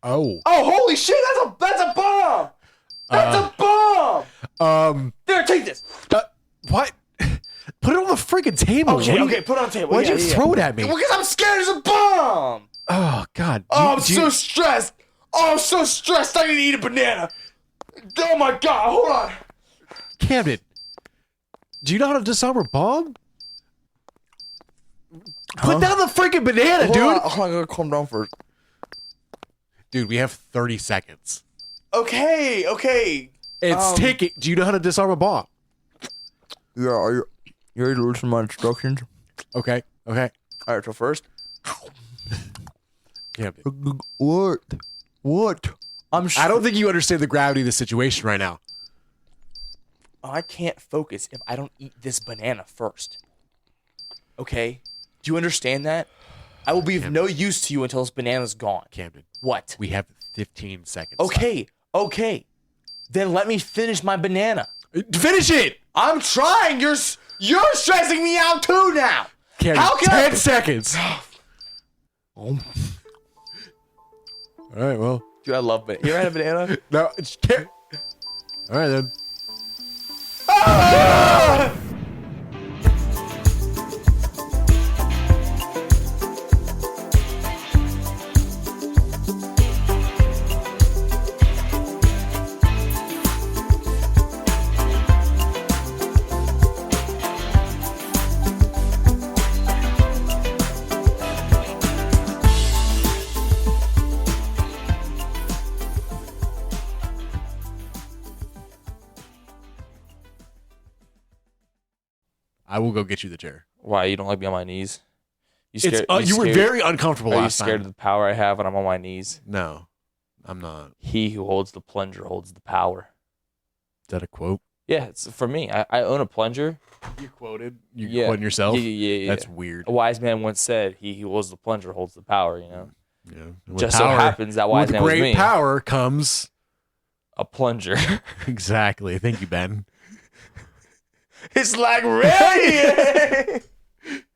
[SPEAKER 1] Oh.
[SPEAKER 2] Oh, holy shit, that's a bomb! That's a bomb! There, take this.
[SPEAKER 1] What? Put it on the freaking table.
[SPEAKER 2] Okay, put it on the table.
[SPEAKER 1] Why'd you throw it at me?
[SPEAKER 2] Because I'm scared it's a bomb!
[SPEAKER 1] Oh, God.
[SPEAKER 2] I'm so stressed. Oh, I'm so stressed. I need to eat a banana. Oh, my God. Hold on.
[SPEAKER 1] Camden, do you know how to disarm a bomb? Put down the freaking banana, dude.
[SPEAKER 2] I'm going to calm down first.
[SPEAKER 1] Dude, we have 30 seconds.
[SPEAKER 2] Okay.
[SPEAKER 1] It's ticking. Do you know how to disarm a bomb?
[SPEAKER 2] Yeah, are you ready to listen to my instructions?
[SPEAKER 1] Okay.
[SPEAKER 2] All right, so first.
[SPEAKER 1] Camden.
[SPEAKER 2] What?
[SPEAKER 1] I don't think you understand the gravity of the situation right now.
[SPEAKER 2] I can't focus if I don't eat this banana first. Okay? Do you understand that? I will be of no use to you until this banana's gone.
[SPEAKER 1] Camden.
[SPEAKER 2] What?
[SPEAKER 1] We have 15 seconds.
[SPEAKER 2] Okay. Then let me finish my banana.
[SPEAKER 1] Finish it!
[SPEAKER 2] I'm trying. You're stressing me out too now.
[SPEAKER 1] Camden,
[SPEAKER 2] How can
[SPEAKER 1] 10 seconds. All right, well.
[SPEAKER 2] Dude, I love it. You ever had a banana?
[SPEAKER 1] No, it's all right then.
[SPEAKER 2] Ah!
[SPEAKER 1] I will go get you the chair.
[SPEAKER 2] Why, you don't like me on my knees?
[SPEAKER 1] You were very uncomfortable
[SPEAKER 2] Are you
[SPEAKER 1] last
[SPEAKER 2] scared
[SPEAKER 1] time.
[SPEAKER 2] of the power I have when I'm on my knees?
[SPEAKER 1] No, I'm not.
[SPEAKER 2] He who holds the plunger holds the power.
[SPEAKER 1] Is that a quote?
[SPEAKER 2] Yeah, it's for me. I own a plunger.
[SPEAKER 1] You quoted? You
[SPEAKER 2] Yeah.
[SPEAKER 1] quoting yourself?
[SPEAKER 2] Yeah.
[SPEAKER 1] That's weird.
[SPEAKER 2] A wise man once said, "He who holds the plunger holds the power." You know.
[SPEAKER 1] Yeah. With
[SPEAKER 2] Just so happens that wise
[SPEAKER 1] with
[SPEAKER 2] man was
[SPEAKER 1] great
[SPEAKER 2] me.
[SPEAKER 1] power comes
[SPEAKER 2] A plunger.
[SPEAKER 1] exactly. Thank you, Ben.
[SPEAKER 2] It's like ready.